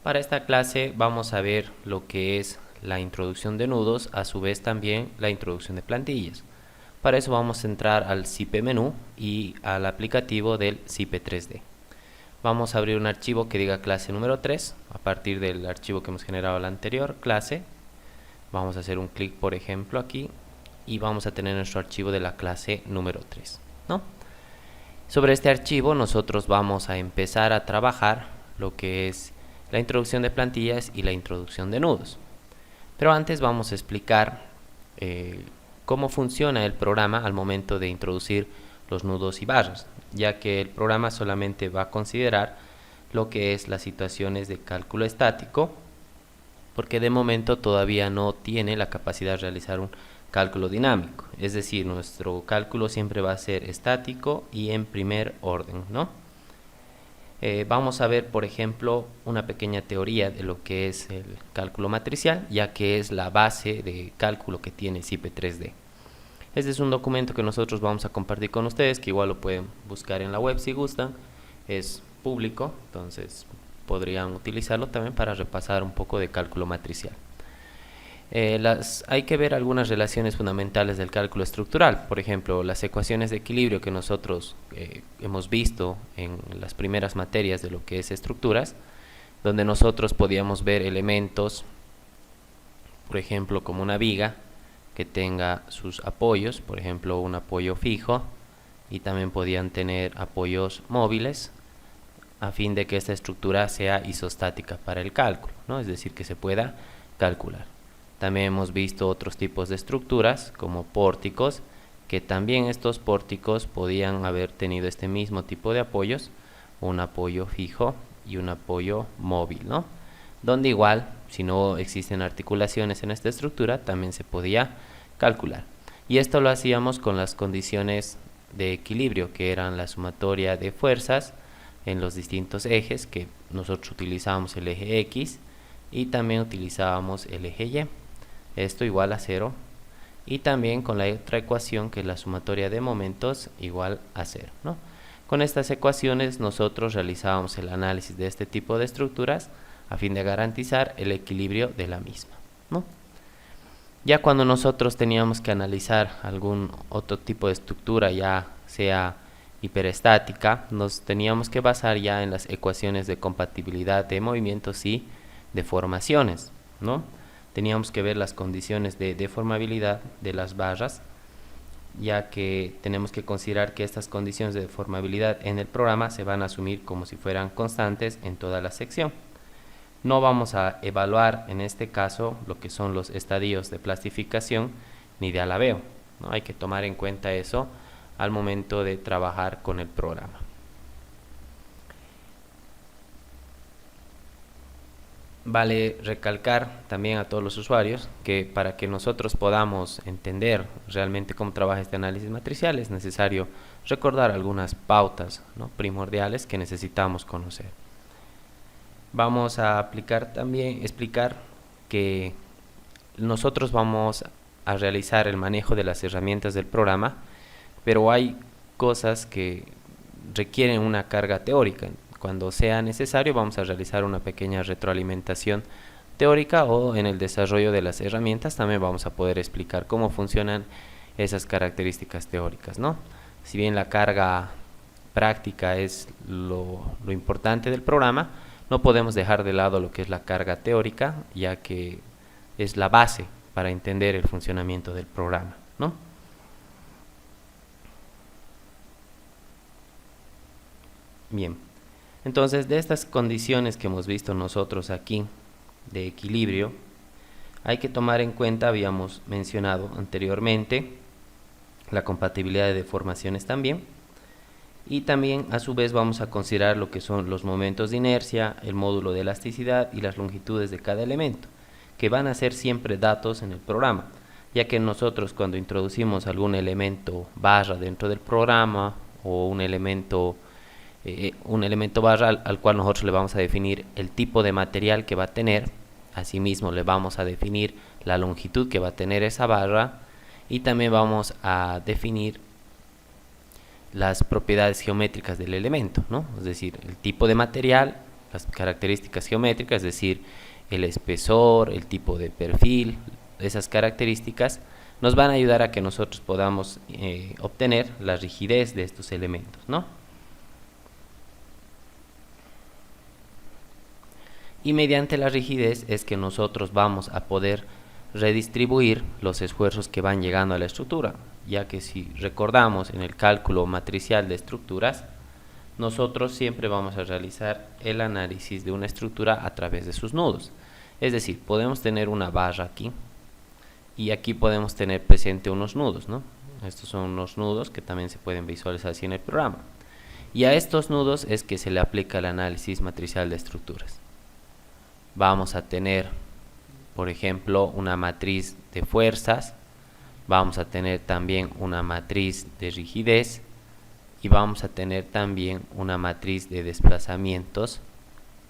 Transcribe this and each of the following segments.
Para esta clase vamos a ver lo que es la introducción de nudos, a su vez también la introducción de plantillas. Para eso vamos a entrar al CIPE menú y al aplicativo del CIPE 3D. Vamos a abrir un archivo que diga clase número 3, a partir del archivo que hemos generado la anterior clase. Vamos a hacer un clic, por ejemplo, aquí, y vamos a tener nuestro archivo de la clase número 3, ¿no? Sobre este archivo nosotros vamos a empezar a trabajar lo que es la introducción de plantillas y la introducción de nudos. Pero antes vamos a explicar cómo funciona el programa al momento de introducir los nudos y barras, ya que el programa solamente va a considerar lo que es las situaciones de cálculo estático, porque de momento todavía no tiene la capacidad de realizar un cálculo dinámico, es decir, nuestro cálculo siempre va a ser estático y en primer orden, ¿no? Vamos a ver, por ejemplo, una pequeña teoría de lo que es el cálculo matricial, ya que es la base de cálculo que tiene CIPE 3D. Este es un documento que nosotros vamos a compartir con ustedes, que igual lo pueden buscar en la web si gustan, es público, entonces podrían utilizarlo también para repasar un poco de cálculo matricial. Hay que ver algunas relaciones fundamentales del cálculo estructural, por ejemplo, las ecuaciones de equilibrio que nosotros hemos visto en las primeras materias de lo que es estructuras, donde nosotros podíamos ver elementos, por ejemplo, como una viga que tenga sus apoyos, por ejemplo, un apoyo fijo, y también podían tener apoyos móviles, a fin de que esta estructura sea isostática para el cálculo, ¿no? Es decir, que se pueda calcular. También hemos visto otros tipos de estructuras como pórticos, que también estos pórticos podían haber tenido este mismo tipo de apoyos, un apoyo fijo y un apoyo móvil, ¿no? Donde igual, si no existen articulaciones en esta estructura, también se podía calcular. Y esto lo hacíamos con las condiciones de equilibrio, que eran la sumatoria de fuerzas en los distintos ejes, que nosotros utilizábamos el eje X y también utilizábamos el eje Y. Esto igual a 0, y también con la otra ecuación que es la sumatoria de momentos igual a 0, ¿no? Con estas ecuaciones nosotros realizábamos el análisis de este tipo de estructuras a fin de garantizar el equilibrio de la misma, ¿no? Ya cuando nosotros teníamos que analizar algún otro tipo de estructura, ya sea hiperestática, nos teníamos que basar ya en las ecuaciones de compatibilidad de movimientos y deformaciones, ¿no? Teníamos que ver las condiciones de deformabilidad de las barras, ya que tenemos que considerar que estas condiciones de deformabilidad en el programa se van a asumir como si fueran constantes en toda la sección. No vamos a evaluar en este caso lo que son los estadios de plastificación ni de alabeo, ¿no? Hay que tomar en cuenta eso al momento de trabajar con el programa. Vale recalcar también a todos los usuarios que para que nosotros podamos entender realmente cómo trabaja este análisis matricial es necesario recordar algunas pautas, ¿no?, primordiales que necesitamos conocer. Vamos a explicar que nosotros vamos a realizar el manejo de las herramientas del programa, pero hay cosas que requieren una carga teórica. Cuando sea necesario vamos a realizar una pequeña retroalimentación teórica, o en el desarrollo de las herramientas también vamos a poder explicar cómo funcionan esas características teóricas, ¿no? Si bien la carga práctica es lo importante del programa, no podemos dejar de lado lo que es la carga teórica, ya que es la base para entender el funcionamiento del programa, ¿no? Bien. Entonces, de estas condiciones que hemos visto nosotros aquí de equilibrio, hay que tomar en cuenta, habíamos mencionado anteriormente, la compatibilidad de deformaciones también, y también a su vez vamos a considerar lo que son los momentos de inercia, el módulo de elasticidad y las longitudes de cada elemento, que van a ser siempre datos en el programa, ya que nosotros cuando introducimos algún elemento barra dentro del programa o un elemento barra al cual nosotros le vamos a definir el tipo de material que va a tener, asimismo le vamos a definir la longitud que va a tener esa barra, y también vamos a definir las propiedades geométricas del elemento, ¿no? Es decir, el tipo de material las características geométricas, es decir, el espesor, el tipo de perfil, esas características nos van a ayudar a que nosotros podamos obtener la rigidez de estos elementos, ¿no? Y mediante la rigidez es que nosotros vamos a poder redistribuir los esfuerzos que van llegando a la estructura, ya que si recordamos en el cálculo matricial de estructuras, nosotros siempre vamos a realizar el análisis de una estructura a través de sus nudos. Es decir, podemos tener una barra aquí y aquí podemos tener presente unos nudos, ¿no? Estos son unos nudos que también se pueden visualizar así en el programa. Y a estos nudos es que se le aplica el análisis matricial de estructuras. Vamos a tener, por ejemplo, una matriz de fuerzas, vamos a tener también una matriz de rigidez y vamos a tener también una matriz de desplazamientos,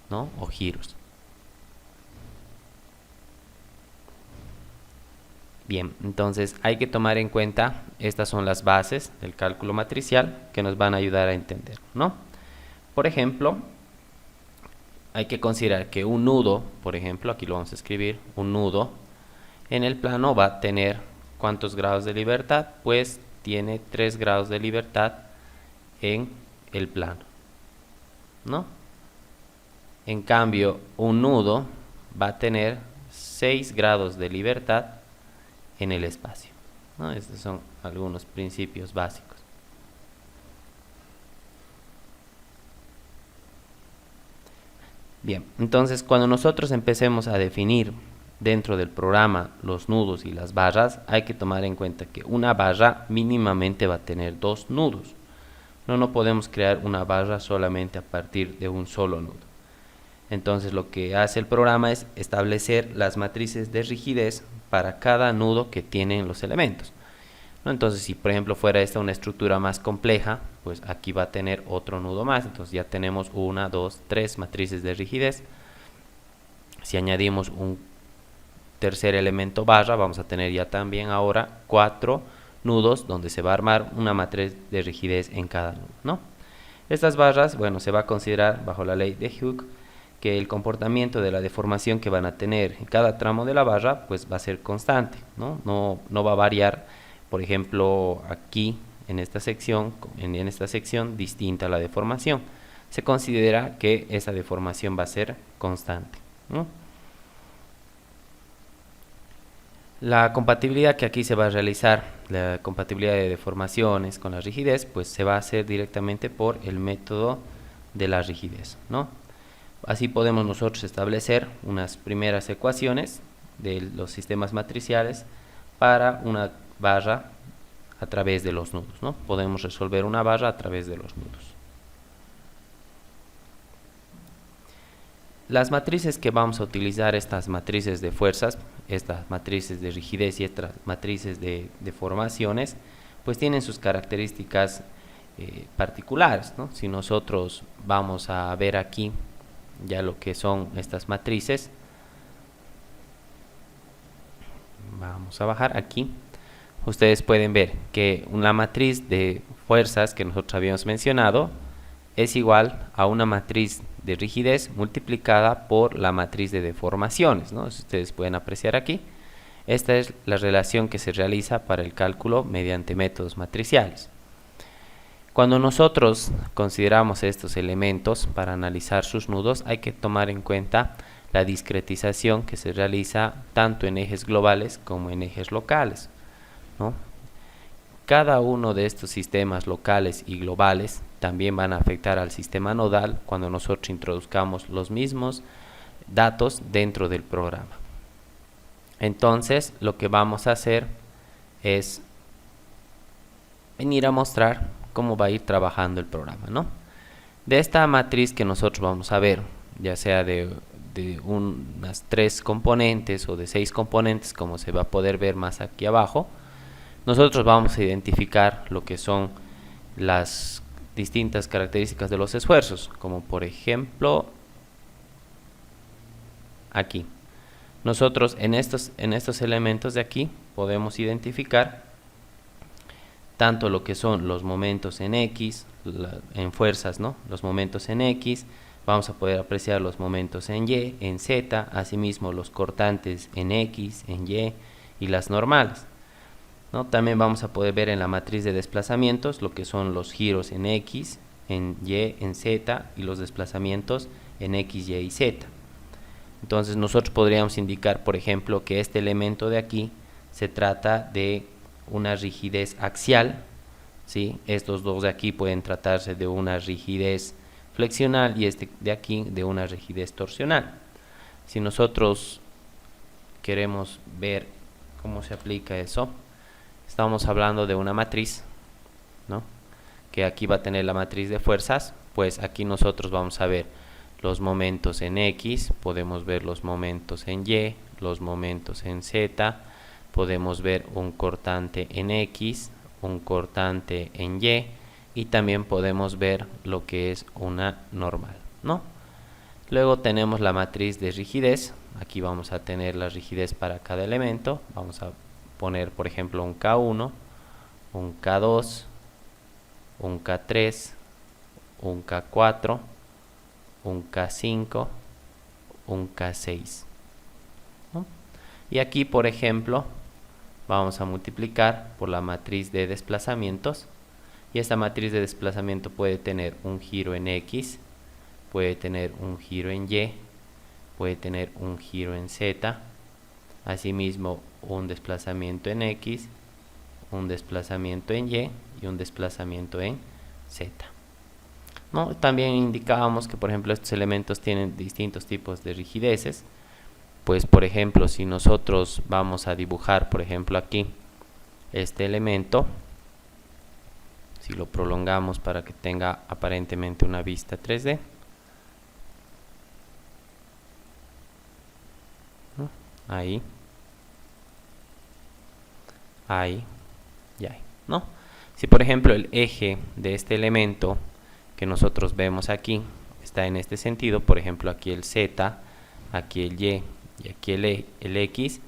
¿no? O giros. Bien, entonces hay que tomar en cuenta, estas son las bases del cálculo matricial que nos van a ayudar a entender, ¿no? Por ejemplo, hay que considerar que un nudo, por ejemplo, aquí lo vamos a escribir, un nudo en el plano va a tener ¿cuántos grados de libertad? Pues tiene 3 grados de libertad en el plano, ¿no? En cambio, un nudo va a tener 6 grados de libertad en el espacio, ¿no? Estos son algunos principios básicos. Bien, entonces cuando nosotros empecemos a definir dentro del programa los nudos y las barras, hay que tomar en cuenta que una barra mínimamente va a tener 2 nudos. No podemos crear una barra solamente a partir de un solo nudo. Entonces lo que hace el programa es establecer las matrices de rigidez para cada nudo que tienen los elementos, ¿no? Entonces si por ejemplo fuera esta una estructura más compleja, pues aquí va a tener otro nudo más, entonces ya tenemos 1, 2, 3 matrices de rigidez. Si añadimos un tercer elemento barra, vamos a tener ya también ahora 4 nudos donde se va a armar una matriz de rigidez en cada nudo, ¿no? Estas barras, bueno, se va a considerar bajo la ley de Hooke que el comportamiento de la deformación que van a tener en cada tramo de la barra pues va a ser constante, ¿no? No va a variar, por ejemplo, aquí en esta sección distinta a la deformación. Se considera que esa deformación va a ser constante, ¿no? La compatibilidad que aquí se va a realizar, la compatibilidad de deformaciones con la rigidez, pues se va a hacer directamente por el método de la rigidez, ¿no? Así podemos nosotros establecer unas primeras ecuaciones de los sistemas matriciales para una barra a través de los nudos, ¿no? Podemos resolver una barra a través de los nudos. Las matrices que vamos a utilizar, estas matrices de fuerzas, estas matrices de rigidez y estas matrices de deformaciones, pues tienen sus características particulares, ¿no? Si nosotros vamos a ver aquí ya lo que son estas matrices, vamos a bajar aquí, ustedes pueden ver que una matriz de fuerzas que nosotros habíamos mencionado es igual a una matriz de rigidez multiplicada por la matriz de deformaciones, ¿no? Ustedes pueden apreciar aquí, esta es la relación que se realiza para el cálculo mediante métodos matriciales. Cuando nosotros consideramos estos elementos para analizar sus nudos, hay que tomar en cuenta la discretización que se realiza tanto en ejes globales como en ejes locales, ¿no? Cada uno de estos sistemas locales y globales también van a afectar al sistema nodal cuando nosotros introduzcamos los mismos datos dentro del programa. Entonces, lo que vamos a hacer es venir a mostrar cómo va a ir trabajando el programa, ¿no? De esta matriz que nosotros vamos a ver, ya sea de unas 3 componentes o de 6 componentes, como se va a poder ver más aquí abajo, nosotros vamos a identificar lo que son las distintas características de los esfuerzos, como por ejemplo aquí. Nosotros en estos elementos de aquí podemos identificar tanto lo que son los momentos en X, en fuerzas, ¿no? Los momentos en X, vamos a poder apreciar los momentos en Y, en Z, asimismo los cortantes en X, en Y y las normales, ¿no? También vamos a poder ver en la matriz de desplazamientos lo que son los giros en X, en Y, en Z y los desplazamientos en X, Y y Z. Entonces nosotros podríamos indicar, por ejemplo, que este elemento de aquí se trata de una rigidez axial, ¿sí? Estos dos de aquí pueden tratarse de una rigidez flexional y este de aquí de una rigidez torsional. Si nosotros queremos ver cómo se aplica eso, estamos hablando de una matriz, ¿no? Que aquí va a tener la matriz de fuerzas, pues aquí nosotros vamos a ver los momentos en X, podemos ver los momentos en Y, los momentos en Z, podemos ver un cortante en X, un cortante en Y y también podemos ver lo que es una normal, ¿no? Luego tenemos la matriz de rigidez, aquí vamos a tener la rigidez para cada elemento, vamos a poner por ejemplo un K1, un K2, un K3, un K4, un K5, un K6, ¿no? Y aquí por ejemplo vamos a multiplicar por la matriz de desplazamientos y esta matriz de desplazamiento puede tener un giro en X, puede tener un giro en Y, puede tener un giro en Z, asimismo un desplazamiento en X, un desplazamiento en Y y un desplazamiento en Z, ¿no? También indicábamos que por ejemplo estos elementos tienen distintos tipos de rigideces, pues por ejemplo si nosotros vamos a dibujar por ejemplo aquí este elemento, si lo prolongamos para que tenga aparentemente una vista 3D, ¿no? Ahí y ahí, ¿no? Si por ejemplo el eje de este elemento que nosotros vemos aquí está en este sentido, por ejemplo aquí el Z, aquí el Y y aquí el X,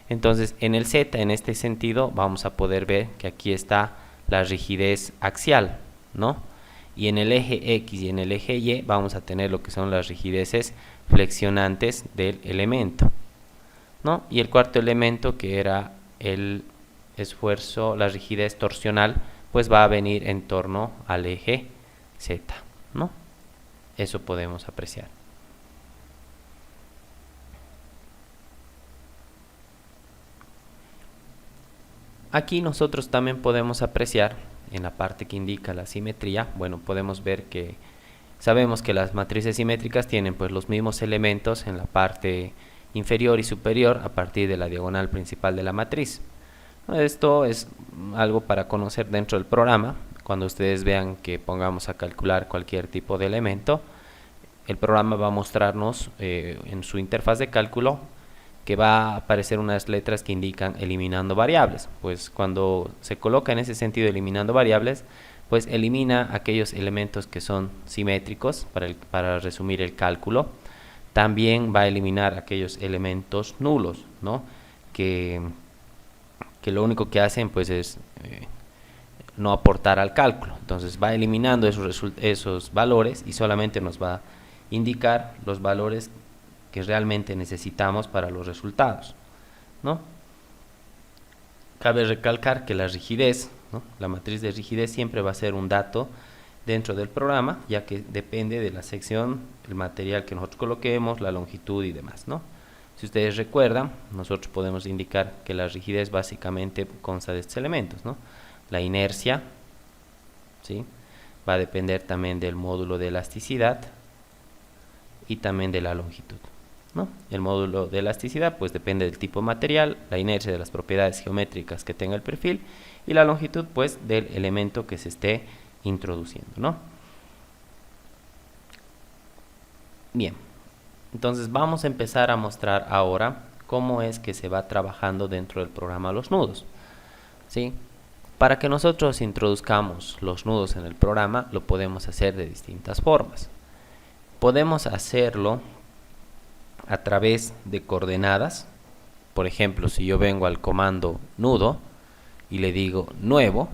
entonces en el Z, en este sentido, vamos a poder ver que aquí está la rigidez axial, ¿no? Y en el eje X y en el eje Y vamos a tener lo que son las rigideces flexionantes del elemento, ¿no? Y el cuarto elemento, que era el esfuerzo, la rigidez torsional, pues va a venir en torno al eje Z, ¿no? Eso podemos apreciar. Aquí nosotros también podemos apreciar en la parte que indica la simetría, bueno, podemos ver que sabemos que las matrices simétricas tienen pues los mismos elementos en la parte inferior y superior a partir de la diagonal principal de la matriz. Esto es algo para conocer dentro del programa. Cuando ustedes vean que pongamos a calcular cualquier tipo de elemento, el programa va a mostrarnos en su interfaz de cálculo que va a aparecer unas letras que indican eliminando variables. Pues cuando se coloca en ese sentido eliminando variables, pues elimina aquellos elementos que son simétricos para resumir el cálculo. También va a eliminar aquellos elementos nulos, ¿no? que lo único que hacen pues es no aportar al cálculo. Entonces va eliminando esos valores y solamente nos va a indicar los valores que realmente necesitamos para los resultados, ¿no? Cabe recalcar que la rigidez, ¿no? La matriz de rigidez siempre va a ser un dato dentro del programa, ya que depende de la sección, el material que nosotros coloquemos, la longitud y demás, ¿no? Si ustedes recuerdan, nosotros podemos indicar que la rigidez básicamente consta de estos elementos, ¿no? La inercia, ¿sí? Va a depender también del módulo de elasticidad y también de la longitud, ¿no? El módulo de elasticidad pues depende del tipo de material, la inercia de las propiedades geométricas que tenga el perfil y la longitud pues del elemento que se esté introduciendo, ¿no? Bien, entonces vamos a empezar a mostrar ahora cómo es que se va trabajando dentro del programa los nudos, ¿sí? Para que nosotros introduzcamos los nudos en el programa lo podemos hacer de distintas formas. Podemos hacerlo a través de coordenadas. Por ejemplo, si yo vengo al comando nudo y le digo nuevo,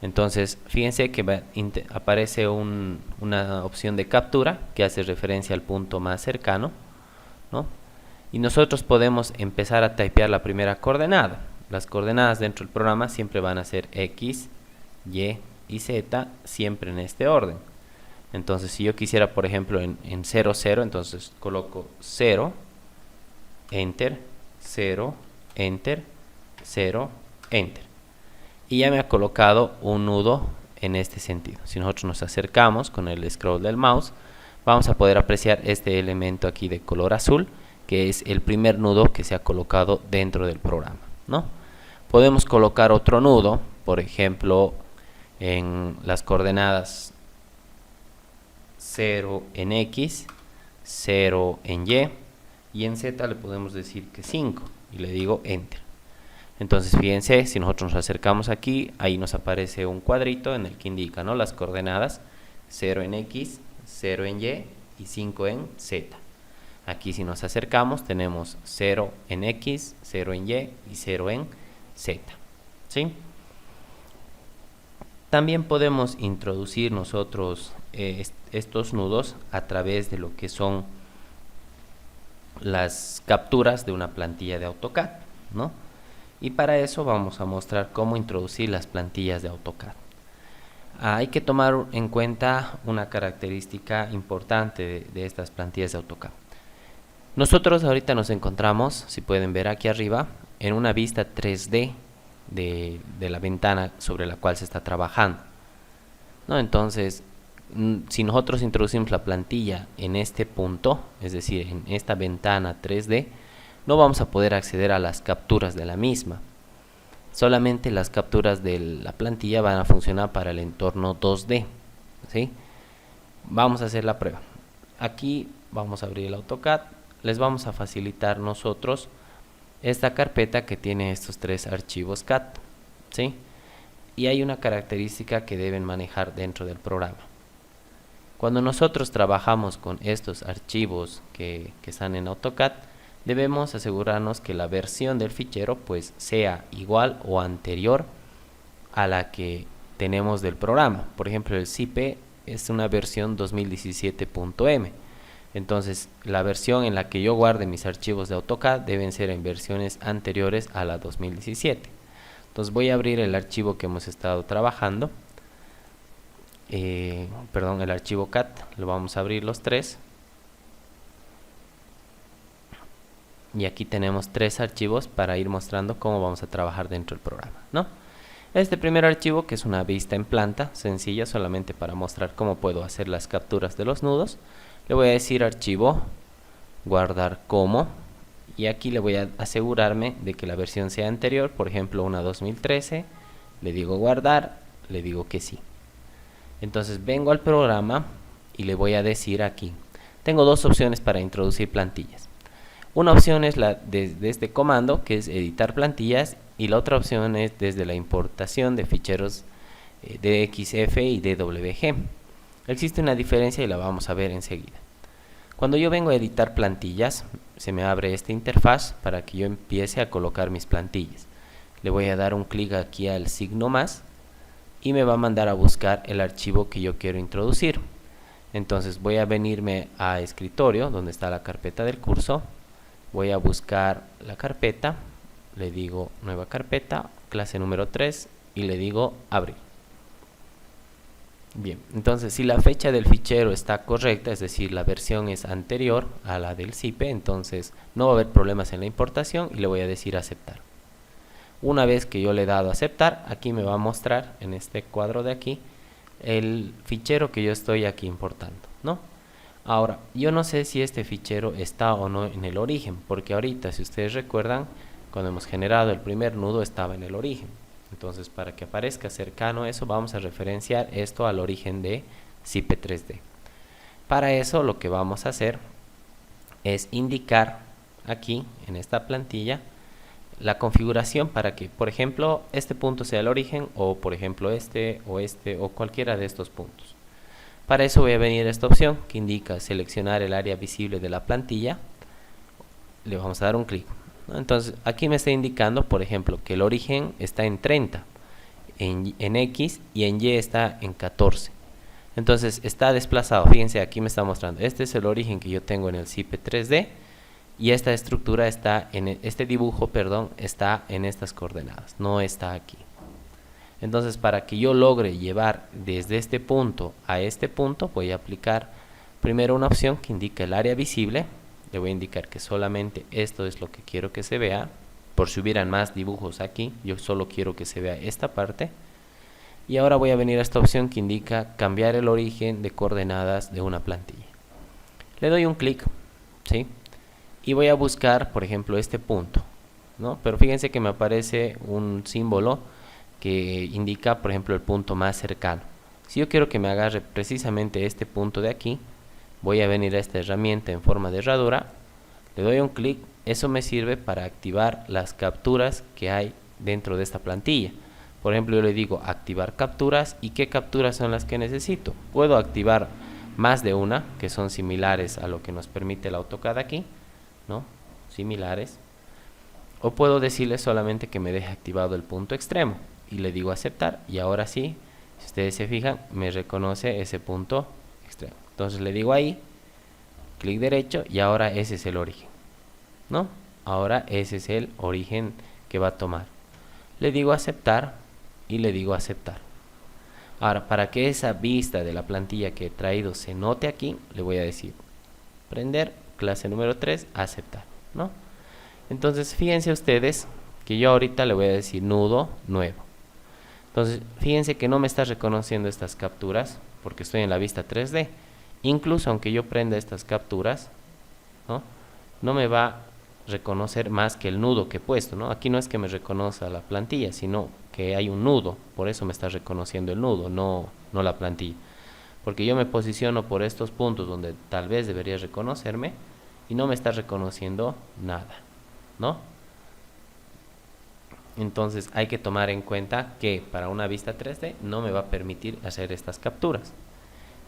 Entonces, fíjense que aparece una opción de captura que hace referencia al punto más cercano, ¿no? Y nosotros podemos empezar a typear la primera coordenada. Las coordenadas dentro del programa siempre van a ser X, Y y Z, siempre en este orden. Entonces, si yo quisiera, por ejemplo, en 0, 0, entonces coloco 0, Enter, 0, Enter, 0, Enter. Y ya me ha colocado un nudo en este sentido. Si nosotros nos acercamos con el scroll del mouse, vamos a poder apreciar este elemento aquí de color azul, que es el primer nudo que se ha colocado dentro del programa, ¿no? Podemos colocar otro nudo, por ejemplo, en las coordenadas 0 en X, 0 en Y en Z le podemos decir que 5 y le digo Enter. Entonces fíjense, si nosotros nos acercamos aquí, ahí nos aparece un cuadrito en el que indica, ¿no?, las coordenadas 0 en X, 0 en Y 5 en Z. Aquí si nos acercamos tenemos 0 en X, 0 en Y 0 en Z, ¿sí? También podemos introducir nosotros estos nudos a través de lo que son las capturas de una plantilla de AutoCAD, ¿no? Y para eso vamos a mostrar cómo introducir las plantillas de AutoCAD. Hay que tomar en cuenta una característica importante de estas plantillas de AutoCAD. Nosotros ahorita nos encontramos, si pueden ver aquí arriba, en una vista 3D de la ventana sobre la cual se está trabajando, ¿no? Entonces, si nosotros introducimos la plantilla en este punto, es decir, en esta ventana 3D, no vamos a poder acceder a las capturas de la misma. Solamente las capturas de la plantilla van a funcionar para el entorno 2D, ¿sí? Vamos a hacer la prueba. Aquí vamos a abrir el AutoCAD. Les vamos a facilitar nosotros esta carpeta que tiene estos 3 archivos CAD, ¿sí? Y hay una característica que deben manejar dentro del programa. Cuando nosotros trabajamos con estos archivos que están en AutoCAD, debemos asegurarnos que la versión del fichero pues sea igual o anterior a la que tenemos del programa. Por ejemplo, el ZIP es una versión 2017.m. Entonces, la versión en la que yo guarde mis archivos de AutoCAD deben ser en versiones anteriores a la 2017. Entonces, voy a abrir el archivo que hemos estado trabajando. El archivo CAD, lo vamos a abrir los 3. Y aquí tenemos 3 archivos para ir mostrando cómo vamos a trabajar dentro del programa, ¿no? Este primer archivo, que es una vista en planta, sencilla, solamente para mostrar cómo puedo hacer las capturas de los nudos. Le voy a decir archivo, guardar como, y aquí le voy a asegurarme de que la versión sea anterior, por ejemplo una 2013, le digo guardar, le digo que sí. Entonces vengo al programa y le voy a decir aquí, tengo 2 opciones para introducir plantillas. Una opción es la desde este comando, que es editar plantillas, y la otra opción es desde la importación de ficheros DXF y DWG. Existe una diferencia y la vamos a ver enseguida. Cuando yo vengo a editar plantillas, se me abre esta interfaz para que yo empiece a colocar mis plantillas. Le voy a dar un clic aquí al signo más y me va a mandar a buscar el archivo que yo quiero introducir. Entonces voy a venirme a escritorio, donde está la carpeta del curso. Voy a buscar la carpeta, le digo nueva carpeta, clase número 3 y le digo abrir. Bien, entonces si la fecha del fichero está correcta, es decir, la versión es anterior a la del ZIP, entonces no va a haber problemas en la importación y le voy a decir aceptar. Una vez que yo le he dado aceptar, aquí me va a mostrar en este cuadro de aquí el fichero que yo estoy aquí importando, ¿no? Ahora, yo no sé si este fichero está o no en el origen, porque ahorita, si ustedes recuerdan, cuando hemos generado el primer nudo estaba en el origen. Entonces, para que aparezca cercano a eso, vamos a referenciar esto al origen de ZIP 3D. Para eso, lo que vamos a hacer es indicar aquí, en esta plantilla, la configuración para que, por ejemplo, este punto sea el origen, o por ejemplo este, o cualquiera de estos puntos. Para eso voy a venir a esta opción que indica seleccionar el área visible de la plantilla. Le vamos a dar un clic, ¿no? Entonces aquí me está indicando, por ejemplo, que el origen está en 30 en X y en Y está en 14. Entonces está desplazado. Fíjense, aquí me está mostrando. Este es el origen que yo tengo en el CIPE 3D. Y esta estructura está en este dibujo, perdón, está en estas coordenadas, no está aquí. Entonces, para que yo logre llevar desde este punto a este punto, voy a aplicar primero una opción que indica el área visible. Le voy a indicar que solamente esto es lo que quiero que se vea. Por si hubieran más dibujos aquí, yo solo quiero que se vea esta parte. Y ahora voy a venir a esta opción que indica cambiar el origen de coordenadas de una plantilla. Le doy un clic, ¿sí? Y voy a buscar, por ejemplo, este punto, ¿no? Pero fíjense que me aparece un símbolo que indica, por ejemplo, el punto más cercano. Si yo quiero que me agarre precisamente este punto de aquí, voy a venir a esta herramienta en forma de herradura, le doy un clic, eso me sirve para activar las capturas que hay dentro de esta plantilla. Por ejemplo, yo le digo activar capturas. ¿Y qué capturas son las que necesito? Puedo activar más de una, que son similares a lo que nos permite el AutoCAD aquí, ¿no? Similares. O puedo decirle solamente que me deje activado el punto extremo y le digo aceptar, y ahora sí, si ustedes se fijan, me reconoce ese punto extremo. Entonces le digo ahí, clic derecho, y ahora ese es el origen, ¿no? Ahora ese es el origen que va a tomar. Le digo aceptar y le digo aceptar. Ahora, para que esa vista de la plantilla que he traído se note aquí, le voy a decir prender, clase número 3, aceptar, ¿no? Entonces fíjense ustedes que yo ahorita le voy a decir nudo nuevo. Entonces fíjense que no me está reconociendo estas capturas porque estoy en la vista 3D. Incluso aunque yo prenda estas capturas, no me va a reconocer más que el nudo que he puesto, ¿no? Aquí no es que me reconozca la plantilla, sino que hay un nudo, por eso me está reconociendo el nudo, no la plantilla. Porque yo me posiciono por estos puntos donde tal vez debería reconocerme y no me está reconociendo nada, ¿no? Entonces hay que tomar en cuenta que para una vista 3D no me va a permitir hacer estas capturas.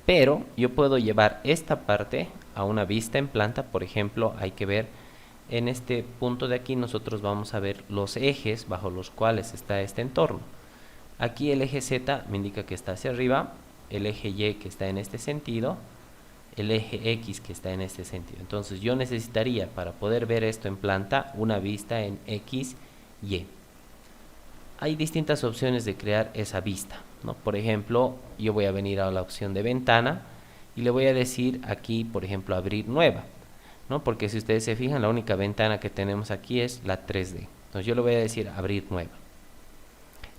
Pero yo puedo llevar esta parte a una vista en planta. Por ejemplo, hay que ver en este punto de aquí, nosotros vamos a ver los ejes bajo los cuales está este entorno. Aquí el eje Z me indica que está hacia arriba, el eje Y que está en este sentido, el eje X que está en este sentido. Entonces yo necesitaría, para poder ver esto en planta, una vista en X, Y. Hay distintas opciones de crear esa vista, ¿no? Por ejemplo, yo voy a venir a la opción de ventana y le voy a decir aquí, por ejemplo, abrir nueva, ¿no? Porque si ustedes se fijan, la única ventana que tenemos aquí es la 3D. Entonces yo le voy a decir abrir nueva.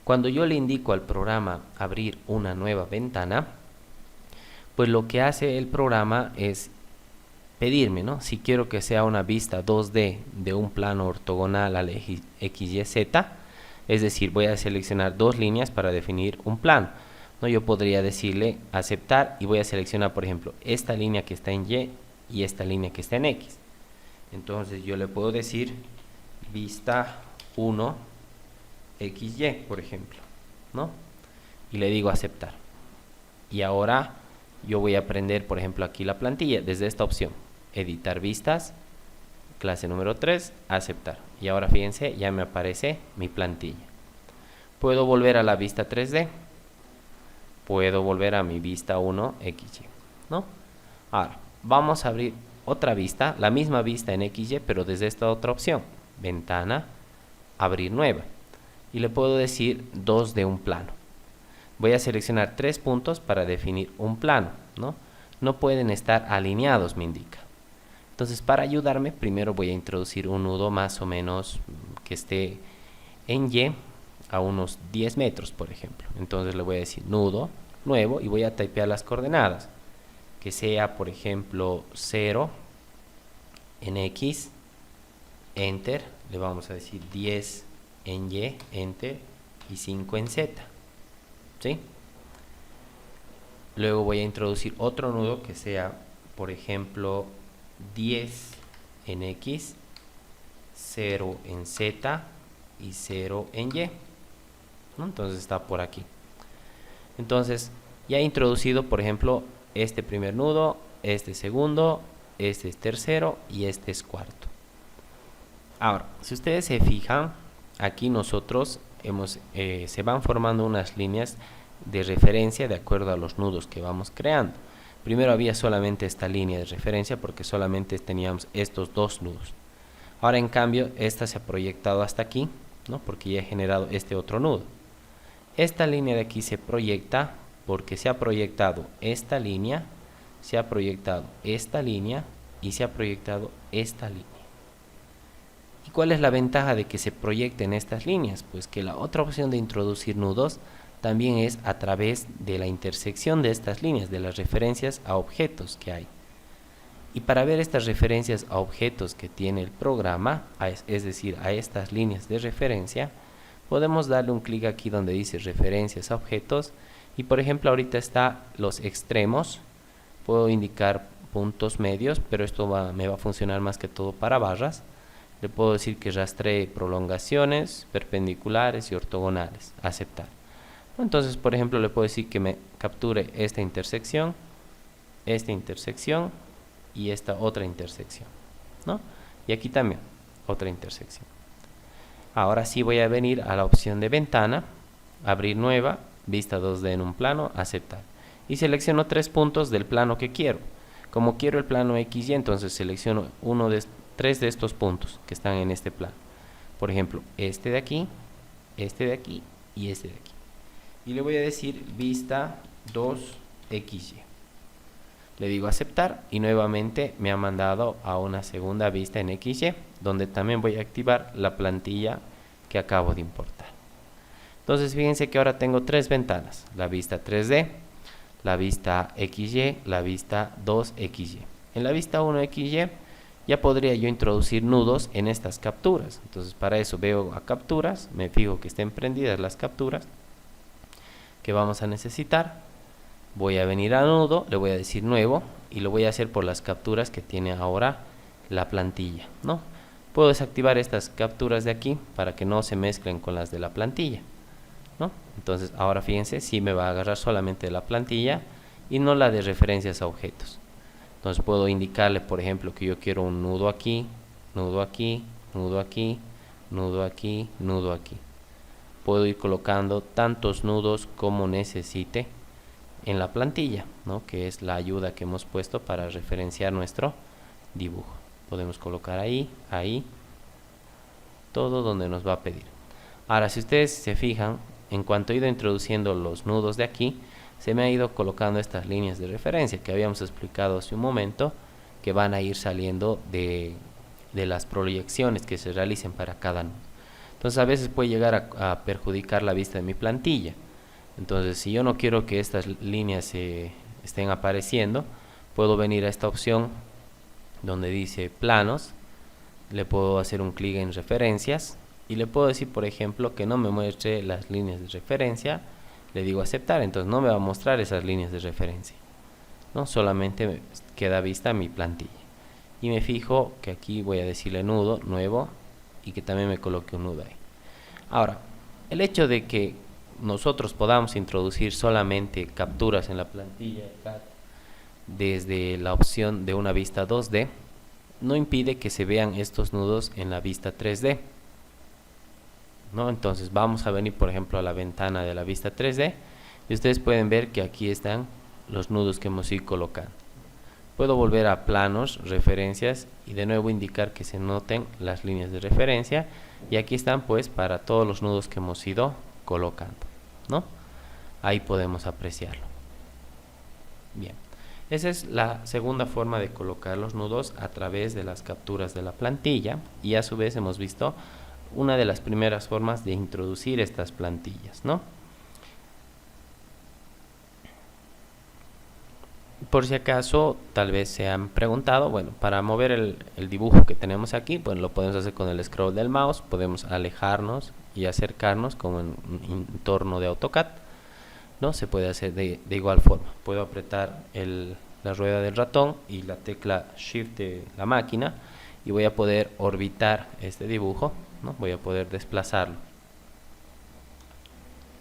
Cuando yo le indico al programa abrir una nueva ventana, pues lo que hace el programa es pedirme, ¿no? Si quiero que sea una vista 2D de un plano ortogonal al eje X, Y, Z, es decir, voy a seleccionar dos líneas para definir un plano, ¿no? Yo podría decirle aceptar y voy a seleccionar, por ejemplo, esta línea que está en Y y esta línea que está en X. Entonces yo le puedo decir vista 1 XY, por ejemplo, ¿no? Y le digo aceptar. Y ahora yo voy a aprender, por ejemplo, aquí la plantilla desde esta opción, editar vistas, clase número 3, aceptar. Y ahora fíjense, ya me aparece mi plantilla. Puedo volver a la vista 3D, puedo volver a mi vista 1 XY, ¿no? Ahora vamos a abrir otra vista, la misma vista en XY, pero desde esta otra opción, ventana, abrir nueva, y le puedo decir 2 de un plano. Voy a seleccionar 3 puntos para definir un plano, ¿no? No pueden estar alineados, me indica. Entonces, para ayudarme, primero voy a introducir un nudo más o menos que esté en Y a unos 10 metros, por ejemplo. Entonces le voy a decir nudo nuevo y voy a typear las coordenadas, que sea, por ejemplo, 0 en X, enter, le vamos a decir 10 en Y, enter, y 5 en Z, ¿sí? Luego voy a introducir otro nudo que sea, por ejemplo, 10 en X, 0 en Z y 0 en Y, ¿no? Entonces está por aquí. Entonces ya he introducido, por ejemplo, este primer nudo, este segundo, este es tercero y este es cuarto. Ahora, si ustedes se fijan, aquí nosotros se van formando unas líneas de referencia de acuerdo a los nudos que vamos creando. Primero había solamente esta línea de referencia porque solamente teníamos estos dos nudos. Ahora en cambio esta se ha proyectado hasta aquí, ¿no? Porque ya he generado este otro nudo. Esta línea de aquí se proyecta porque se ha proyectado esta línea, se ha proyectado esta línea y se ha proyectado esta línea. ¿Y cuál es la ventaja de que se proyecten estas líneas? Pues que la otra opción de introducir nudos también es a través de la intersección de estas líneas, de las referencias a objetos que hay. Y para ver estas referencias a objetos que tiene el programa, es decir, a estas líneas de referencia, podemos darle un clic aquí donde dice referencias a objetos y por ejemplo ahorita está los extremos. Puedo indicar puntos medios, pero esto me va a funcionar más que todo para barras. Le puedo decir que rastree prolongaciones, perpendiculares y ortogonales. Aceptar. Entonces, por ejemplo, le puedo decir que me capture esta intersección y esta otra intersección, ¿no? Y aquí también, otra intersección. Ahora sí voy a venir a la opción de ventana, abrir nueva, vista 2D en un plano, aceptar. Y selecciono 3 puntos del plano que quiero. Como quiero el plano XY, entonces selecciono 3 de estos puntos que están en este plano. Por ejemplo, este de aquí y este de aquí. Y le voy a decir vista 2XY. Le digo aceptar y nuevamente me ha mandado a una segunda vista en XY, donde también voy a activar la plantilla que acabo de importar. Entonces fíjense que ahora tengo 3 ventanas, la vista 3D, la vista XY, la vista 2XY. En la vista 1XY ya podría yo introducir nudos en estas capturas. Entonces para eso veo a capturas, me fijo que estén prendidas las capturas que vamos a necesitar. Voy a venir a nudo, le voy a decir nuevo y lo voy a hacer por las capturas que tiene ahora la plantilla, ¿no? Puedo desactivar estas capturas de aquí para que no se mezclen con las de la plantilla, ¿no? Entonces ahora fíjense, sí me va a agarrar solamente la plantilla y no la de referencias a objetos. Entonces puedo indicarle, por ejemplo, que yo quiero un nudo aquí, nudo aquí, nudo aquí, nudo aquí, nudo aquí. Puedo ir colocando tantos nudos como necesite en la plantilla, ¿no? Que es la ayuda que hemos puesto para referenciar nuestro dibujo. Podemos colocar ahí, todo donde nos va a pedir. Ahora, si ustedes se fijan, en cuanto he ido introduciendo los nudos de aquí, se me ha ido colocando estas líneas de referencia que habíamos explicado hace un momento, que van a ir saliendo de las proyecciones que se realicen para cada nudo. Entonces a veces puede llegar a perjudicar la vista de mi plantilla. Entonces si yo no quiero que estas líneas estén apareciendo, puedo venir a esta opción donde dice planos, le puedo hacer un clic en referencias y le puedo decir, por ejemplo, que no me muestre las líneas de referencia. Le digo aceptar, entonces no me va a mostrar esas líneas de referencia, ¿no? Solamente queda vista mi plantilla. Y me fijo que aquí voy a decirle nudo, nuevo, y que también me coloque un nudo ahí. Ahora, el hecho de que nosotros podamos introducir solamente capturas en la plantilla CAD desde la opción de una vista 2D, no impide que se vean estos nudos en la vista 3D, ¿no? Entonces vamos a venir, por ejemplo, a la ventana de la vista 3D y ustedes pueden ver que aquí están los nudos que hemos ido colocando. Puedo volver a planos, referencias y de nuevo indicar que se noten las líneas de referencia y aquí están pues para todos los nudos que hemos ido colocando, ¿no? Ahí podemos apreciarlo. Bien, esa es la segunda forma de colocar los nudos a través de las capturas de la plantilla y a su vez hemos visto una de las primeras formas de introducir estas plantillas, ¿no? Por si acaso tal vez se han preguntado, bueno, para mover el dibujo que tenemos aquí, pues lo podemos hacer con el scroll del mouse, podemos alejarnos y acercarnos como en un entorno de AutoCAD, ¿no? Se puede hacer de igual forma. Puedo apretar la rueda del ratón y la tecla Shift de la máquina y voy a poder orbitar este dibujo, ¿no? Voy a poder desplazarlo.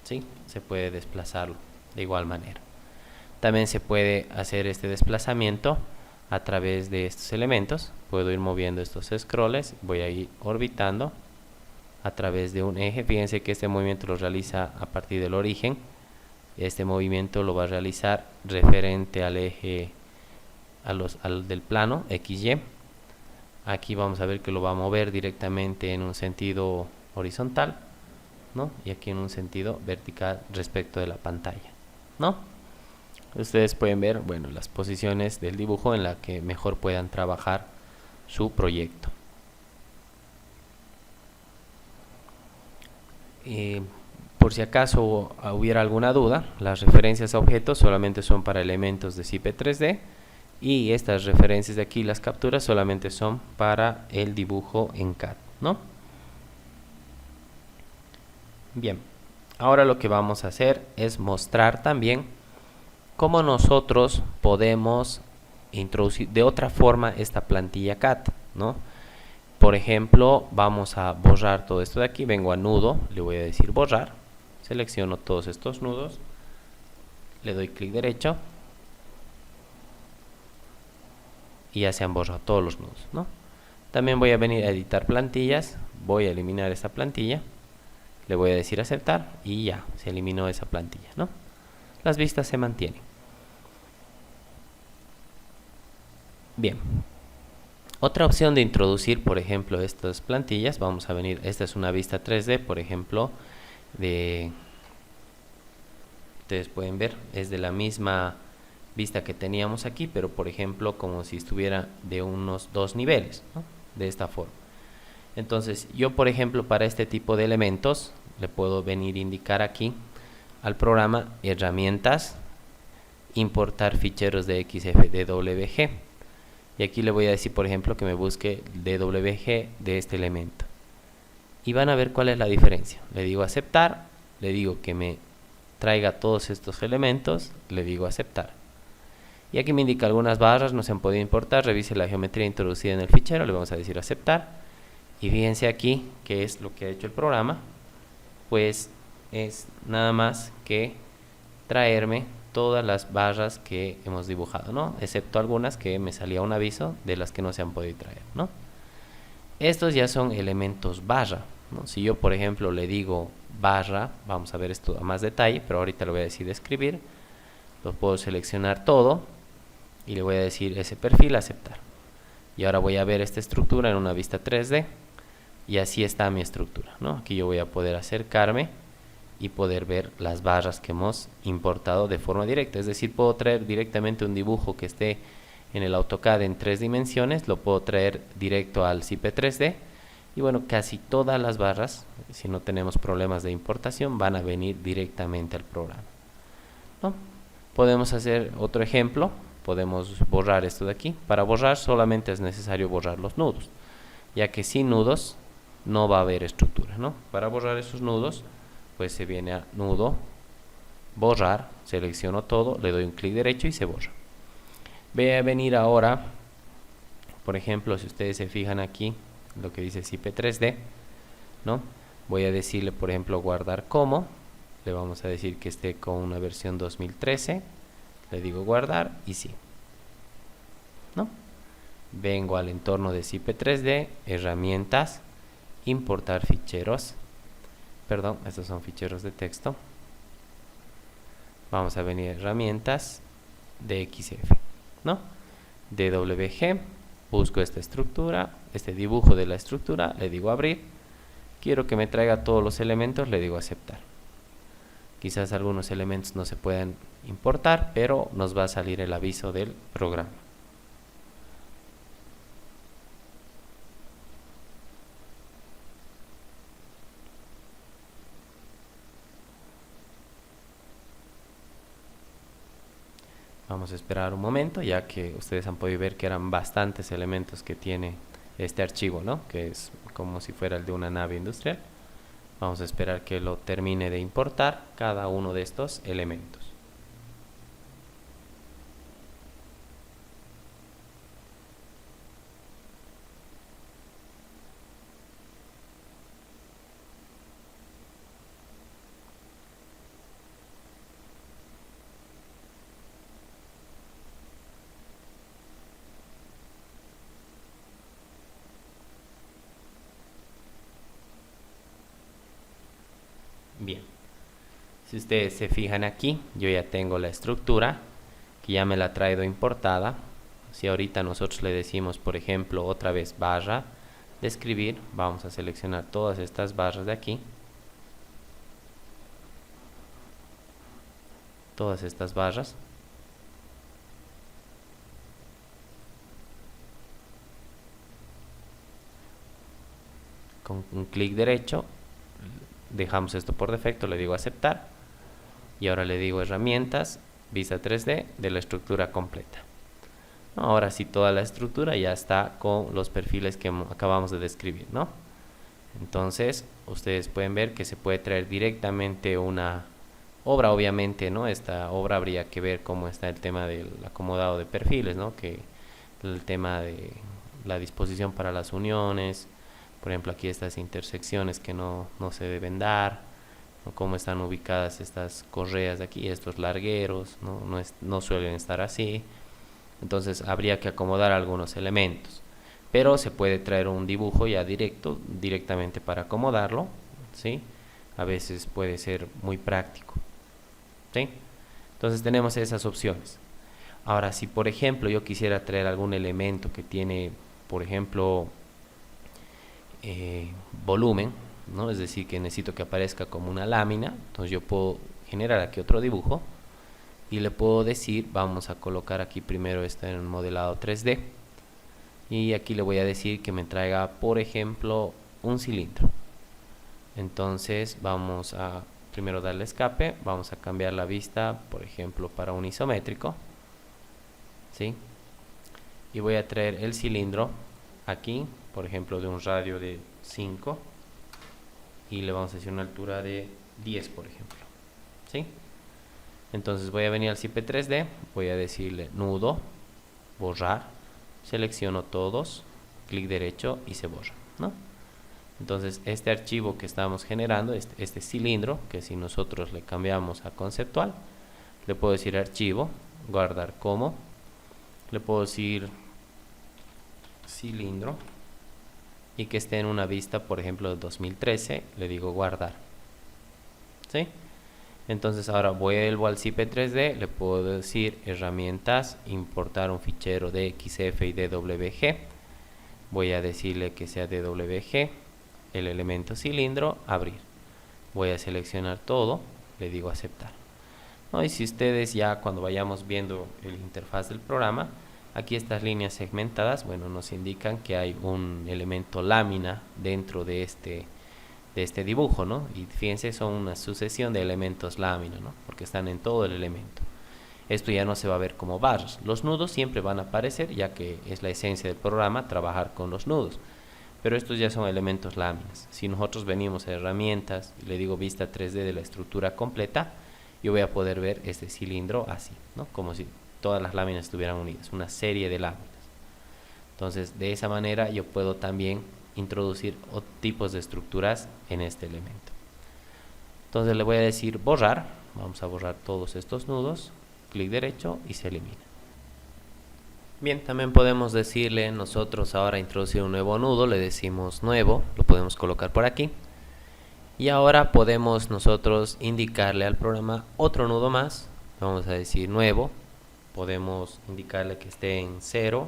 ¿Sí? Se puede desplazarlo de igual manera. También se puede hacer este desplazamiento a través de estos elementos. Puedo ir moviendo estos scrolls, voy a ir orbitando a través de un eje. Fíjense que este movimiento lo realiza a partir del origen. Este movimiento lo va a realizar referente al eje, al del plano XY. Aquí vamos a ver que lo va a mover directamente en un sentido horizontal, ¿no? Y aquí en un sentido vertical respecto de la pantalla, ¿no? Ustedes pueden ver, bueno, las posiciones del dibujo en la que mejor puedan trabajar su proyecto. Por si acaso hubiera alguna duda, las referencias a objetos solamente son para elementos de CIP 3D y estas referencias de aquí, las capturas, solamente son para el dibujo en CAD, ¿no? Bien, ahora lo que vamos a hacer es mostrar también cómo nosotros podemos introducir de otra forma esta plantilla CAD, ¿no? Por ejemplo, vamos a borrar todo esto de aquí. Vengo a nudo, le voy a decir borrar, selecciono todos estos nudos, le doy clic derecho y ya se han borrado todos los nudos, ¿no? También voy a venir a editar plantillas, voy a eliminar esta plantilla, le voy a decir aceptar y ya se eliminó esa plantilla, ¿no? Las vistas se mantienen. Bien, otra opción de introducir, por ejemplo, estas plantillas, vamos a venir, esta es una vista 3D, por ejemplo, ustedes pueden ver, es de la misma vista que teníamos aquí, pero por ejemplo, como si estuviera de unos 2 niveles, ¿no? De esta forma. Entonces, yo, por ejemplo, para este tipo de elementos, le puedo venir a indicar aquí al programa herramientas, importar ficheros de XF DWG. Y aquí le voy a decir, por ejemplo, que me busque DWG de este elemento. Y van a ver cuál es la diferencia. Le digo aceptar, le digo que me traiga todos estos elementos, le digo aceptar. Y aquí me indica algunas barras, no se han podido importar, revise la geometría introducida en el fichero, le vamos a decir aceptar. Y fíjense aquí, que es lo que ha hecho el programa, pues es nada más que traerme todas las barras que hemos dibujado, ¿no? Excepto algunas que me salía un aviso de las que no se han podido traer, ¿no? Estos ya son elementos barra, ¿no? Si yo, por ejemplo, le digo barra, vamos a ver esto a más detalle, pero ahorita le voy a decir escribir, lo puedo seleccionar todo y le voy a decir ese perfil, aceptar. Y ahora voy a ver esta estructura en una vista 3D y así está mi estructura, ¿no? Aquí yo voy a poder acercarme y poder ver las barras que hemos importado de forma directa, es decir, puedo traer directamente un dibujo que esté en el AutoCAD en 3 dimensiones, lo puedo traer directo al CIP 3D y bueno, casi todas las barras, si no tenemos problemas de importación, van a venir directamente al programa, ¿no? Podemos hacer otro ejemplo, podemos borrar esto de aquí. Para borrar solamente es necesario borrar los nudos, ya que sin nudos no va a haber estructura, ¿no? Para borrar esos nudos, pues se viene a nudo, borrar, selecciono todo, le doy un clic derecho y se borra. Voy a venir ahora, por ejemplo, si ustedes se fijan aquí, lo que dice CIP 3D, ¿no? Voy a decirle, por ejemplo, guardar como, le vamos a decir que esté con una versión 2013, le digo guardar y sí, ¿no? Vengo al entorno de CIP 3D, herramientas, importar ficheros, perdón, estos son ficheros de texto. Vamos a venir a herramientas de XF, ¿no? DWG, busco esta estructura, este dibujo de la estructura, le digo abrir. Quiero que me traiga todos los elementos, le digo aceptar. Quizás algunos elementos no se puedan importar, pero nos va a salir el aviso del programa. Vamos a esperar un momento, ya que ustedes han podido ver que eran bastantes elementos que tiene este archivo, ¿no? Que es como si fuera el de una nave industrial. Vamos a esperar que lo termine de importar cada uno de estos elementos. Bien, si ustedes se fijan aquí, yo ya tengo la estructura que ya me la ha traído importada. Si ahorita nosotros le decimos, por ejemplo, otra vez barra de escribir, vamos a seleccionar todas estas barras de aquí, todas estas barras, con un clic derecho dejamos esto por defecto, le digo aceptar y ahora le digo herramientas, vista 3D de la estructura completa. Ahora sí, toda la estructura ya está con los perfiles que acabamos de describir, ¿no? Entonces ustedes pueden ver que se puede traer directamente una obra. Obviamente, ¿no? Esta obra habría que ver cómo está el tema del acomodado de perfiles, ¿no? Que el tema de la disposición para las uniones, por ejemplo aquí estas intersecciones que no se deben dar, ¿no? Cómo están ubicadas estas correas de aquí, estos largueros, no suelen estar así. Entonces habría que acomodar algunos elementos, pero se puede traer un dibujo ya directamente para acomodarlo, ¿sí? A veces puede ser muy práctico, ¿sí? Entonces tenemos esas opciones. Ahora, si por ejemplo yo quisiera traer algún elemento que tiene, por ejemplo, volumen, ¿no? Es decir, que necesito que aparezca como una lámina, entonces yo puedo generar aquí otro dibujo y le puedo decir, vamos a colocar aquí primero esto en un modelado 3D y aquí le voy a decir que me traiga, por ejemplo, un cilindro. Entonces vamos a primero darle escape, vamos a cambiar la vista, por ejemplo, para un isométrico, ¿sí? Y voy a traer el cilindro aquí, por ejemplo, de un radio de 5 y le vamos a decir una altura de 10, por ejemplo, ¿sí? Entonces voy a venir al CP 3D, voy a decirle nudo, borrar, selecciono todos, clic derecho y se borra, ¿no? Entonces este archivo que estamos generando, este cilindro, que si nosotros le cambiamos a conceptual, le puedo decir archivo, guardar como, le puedo decir cilindro y que esté en una vista, por ejemplo, de 2013, le digo guardar, ¿sí? Entonces ahora vuelvo al CP 3D, le puedo decir herramientas, importar un fichero de XF y DWG, voy a decirle que sea DWG, el elemento cilindro, abrir, voy a seleccionar todo, le digo aceptar, ¿no? Y si ustedes ya cuando vayamos viendo el interfaz del programa, aquí estas líneas segmentadas, bueno, nos indican que hay un elemento lámina dentro de este dibujo, ¿no? Y fíjense, son una sucesión de elementos lámina, ¿no? Porque están en todo el elemento. Esto ya no se va a ver como barras. Los nudos siempre van a aparecer, ya que es la esencia del programa trabajar con los nudos. Pero estos ya son elementos láminas. Si nosotros venimos a herramientas y le digo vista 3D de la estructura completa, yo voy a poder ver este cilindro así, ¿no? Como si todas las láminas estuvieran unidas, una serie de láminas. Entonces, de esa manera yo puedo también introducir tipos de estructuras en este elemento. Entonces le voy a decir borrar, vamos a borrar todos estos nudos, clic derecho y se elimina. Bien, también podemos decirle nosotros ahora introducir un nuevo nudo, le decimos nuevo, lo podemos colocar por aquí. Y ahora podemos nosotros indicarle al programa otro nudo más, vamos a decir nuevo, podemos indicarle que esté en 0,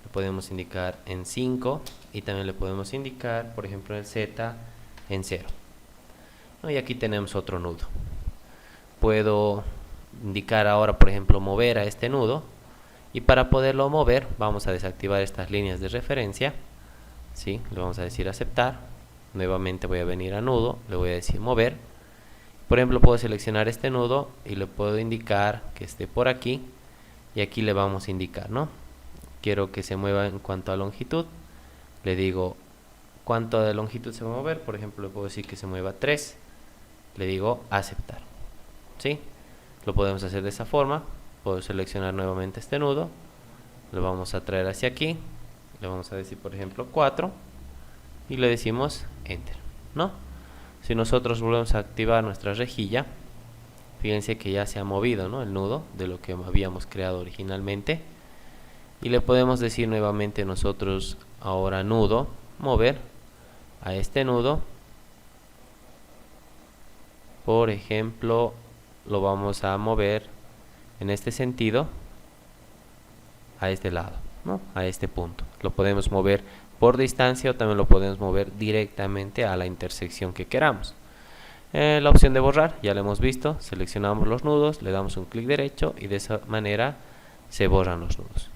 le podemos indicar en 5 y también le podemos indicar, por ejemplo, el Z en 0. ¿No? Y aquí tenemos otro nudo. Puedo indicar ahora, por ejemplo, mover a este nudo y para poderlo mover vamos a desactivar estas líneas de referencia, ¿sí? Le vamos a decir aceptar, nuevamente voy a venir a nudo, le voy a decir mover. Por ejemplo, puedo seleccionar este nudo y le puedo indicar que esté por aquí y aquí le vamos a indicar, ¿no? Quiero que se mueva en cuanto a longitud, le digo cuánto de longitud se va a mover, por ejemplo le puedo decir que se mueva 3, le digo aceptar, ¿sí? Lo podemos hacer de esa forma, puedo seleccionar nuevamente este nudo, lo vamos a traer hacia aquí, le vamos a decir por ejemplo 4 y le decimos enter, ¿no? Si nosotros volvemos a activar nuestra rejilla, fíjense que ya se ha movido, ¿no? El nudo de lo que habíamos creado originalmente. Y le podemos decir nuevamente nosotros ahora nudo, mover a este nudo por ejemplo, lo vamos a mover en este sentido a este lado, ¿no? A este punto. Lo podemos mover por distancia o también lo podemos mover directamente a la intersección que queramos. La opción de borrar ya la hemos visto, seleccionamos los nudos, le damos un clic derecho y de esa manera se borran los nudos.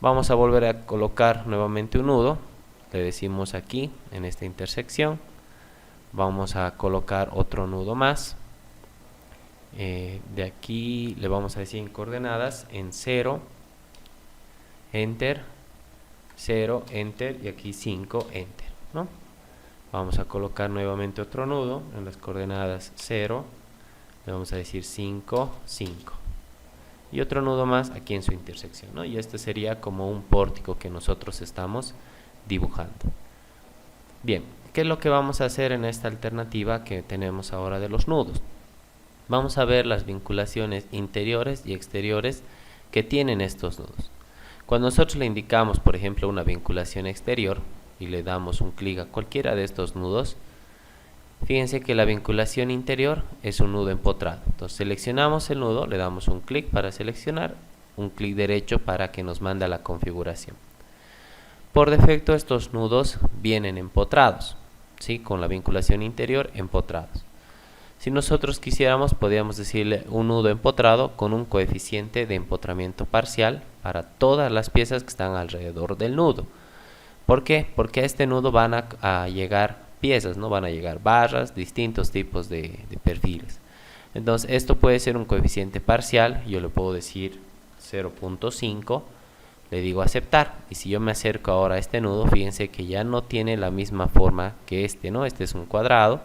Vamos a volver a colocar nuevamente un nudo, le decimos aquí en esta intersección, vamos a colocar otro nudo más. De aquí le vamos a decir en coordenadas en 0, enter, 0, enter y aquí 5, enter, ¿no? Vamos a colocar nuevamente otro nudo en las coordenadas 0, le vamos a decir 5, 5 y otro nudo más aquí en su intersección, ¿no? Y este sería como un pórtico que nosotros estamos dibujando. Bien, ¿qué es lo que vamos a hacer en esta alternativa que tenemos ahora de los nudos? Vamos a ver las vinculaciones interiores y exteriores que tienen estos nudos. Cuando nosotros le indicamos, por ejemplo, una vinculación exterior y le damos un clic a cualquiera de estos nudos, fíjense que la vinculación interior es un nudo empotrado. Entonces seleccionamos el nudo, le damos un clic para seleccionar, un clic derecho para que nos mande a la configuración. Por defecto estos nudos vienen empotrados, ¿sí? Con la vinculación interior empotrados. Si nosotros quisiéramos, podríamos decirle un nudo empotrado con un coeficiente de empotramiento parcial para todas las piezas que están alrededor del nudo. ¿Por qué? Porque a este nudo van a llegar piezas, ¿no? Van a llegar barras, distintos tipos de perfiles. Entonces esto puede ser un coeficiente parcial, yo le puedo decir 0.5, le digo aceptar, y si yo me acerco ahora a este nudo, fíjense que ya no tiene la misma forma que este, ¿no? Este es un cuadrado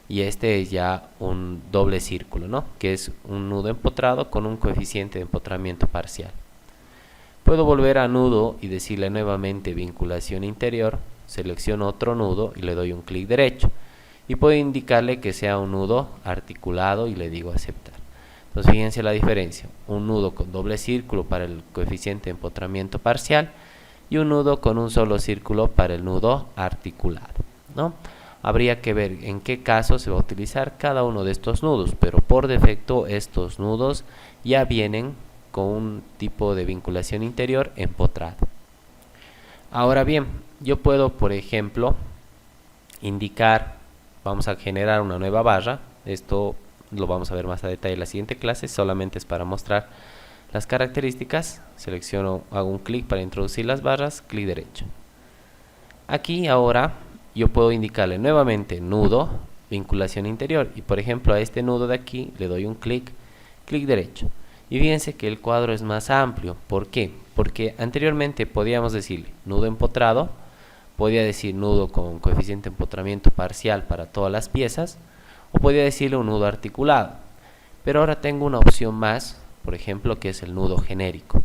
y este es ya un doble círculo, ¿no? Que es un nudo empotrado con un coeficiente de empotramiento parcial. Puedo volver a nudo y decirle nuevamente vinculación interior, selecciono otro nudo y le doy un clic derecho y puedo indicarle que sea un nudo articulado y le digo aceptar. Entonces fíjense la diferencia, un nudo con doble círculo para el coeficiente de empotramiento parcial y un nudo con un solo círculo para el nudo articulado, ¿no? Habría que ver en qué caso se va a utilizar cada uno de estos nudos, pero por defecto estos nudos ya vienen con un tipo de vinculación interior empotrado. Ahora bien, yo puedo, por ejemplo, indicar, vamos a generar una nueva barra. Esto lo vamos a ver más a detalle en la siguiente clase, solamente es para mostrar las características. Selecciono, hago un clic para introducir las barras, clic derecho. Aquí ahora yo puedo indicarle nuevamente nudo, vinculación interior, y por ejemplo a este nudo de aquí le doy un clic, clic derecho. Y fíjense que el cuadro es más amplio. ¿Por qué? Porque anteriormente podíamos decirle nudo empotrado, podía decir nudo con coeficiente de empotramiento parcial para todas las piezas, o podía decirle un nudo articulado. Pero ahora tengo una opción más, por ejemplo, que es el nudo genérico.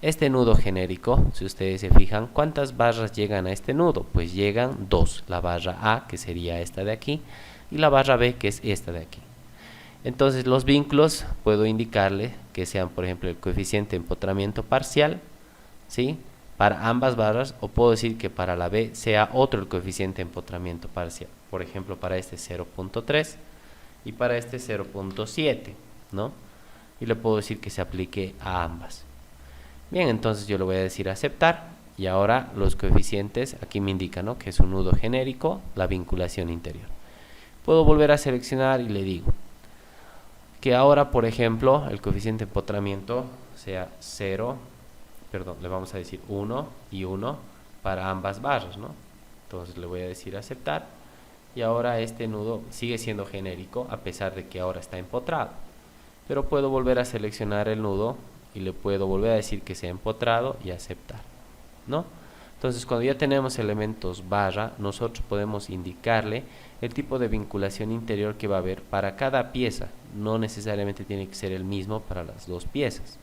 Este nudo genérico, si ustedes se fijan, ¿cuántas barras llegan a este nudo? Pues llegan dos, la barra A, que sería esta de aquí, y la barra B, que es esta de aquí. Entonces los vínculos puedo indicarle que sean, por ejemplo, el coeficiente de empotramiento parcial, ¿sí? Para ambas barras, o puedo decir que para la B sea otro el coeficiente de empotramiento parcial. Por ejemplo, para este 0.3 y para este 0.7, ¿no? Y le puedo decir que se aplique a ambas. Bien, entonces yo le voy a decir aceptar y ahora los coeficientes aquí me indican, ¿no? Que es un nudo genérico, la vinculación interior. Puedo volver a seleccionar y le digo que ahora, por ejemplo, el coeficiente de empotramiento sea 0, perdón, le vamos a decir 1 y 1 para ambas barras, ¿no? Entonces le voy a decir aceptar y ahora este nudo sigue siendo genérico a pesar de que ahora está empotrado. Pero puedo volver a seleccionar el nudo y le puedo volver a decir que sea empotrado y aceptar, ¿no? Entonces cuando ya tenemos elementos barra, nosotros podemos indicarle el tipo de vinculación interior que va a haber para cada pieza. No necesariamente tiene que ser el mismo para las dos piezas.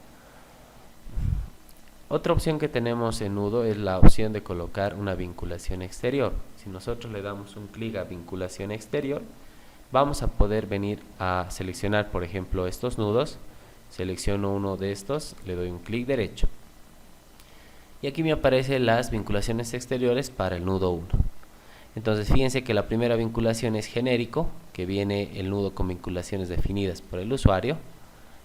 Otra opción que tenemos en nudo es la opción de colocar una vinculación exterior. Si nosotros le damos un clic a vinculación exterior, vamos a poder venir a seleccionar, por ejemplo, estos nudos. Selecciono uno de estos, le doy un clic derecho. Y aquí me aparecen las vinculaciones exteriores para el nudo 1. Entonces fíjense que la primera vinculación es genérico, que viene el nudo con vinculaciones definidas por el usuario,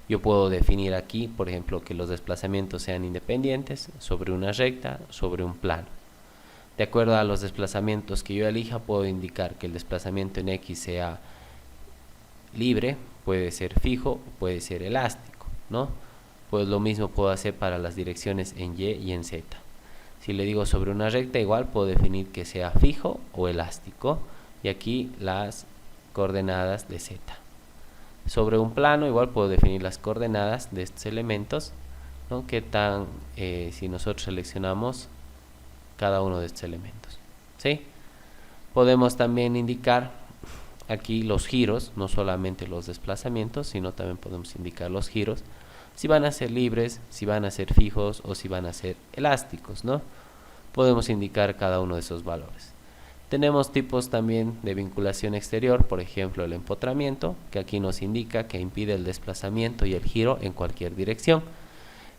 yo puedo definir aquí, por ejemplo, que los desplazamientos sean independientes sobre una recta, sobre un plano. De acuerdo a los desplazamientos que yo elija, puedo indicar que el desplazamiento en X sea libre, puede ser fijo, puede ser elástico, ¿no? Pues lo mismo puedo hacer para las direcciones en Y y en Z. Si le digo sobre una recta, igual puedo definir que sea fijo o elástico, y aquí las coordenadas de Z. Sobre un plano, igual puedo definir las coordenadas de estos elementos, ¿no? Que tan, si nosotros seleccionamos cada uno de estos elementos, ¿sí? Podemos también indicar aquí los giros, no solamente los desplazamientos, sino también podemos indicar los giros, si van a ser libres, si van a ser fijos o si van a ser elásticos, ¿no? Podemos indicar cada uno de esos valores. Tenemos tipos también de vinculación exterior, por ejemplo el empotramiento, que aquí nos indica que impide el desplazamiento y el giro en cualquier dirección.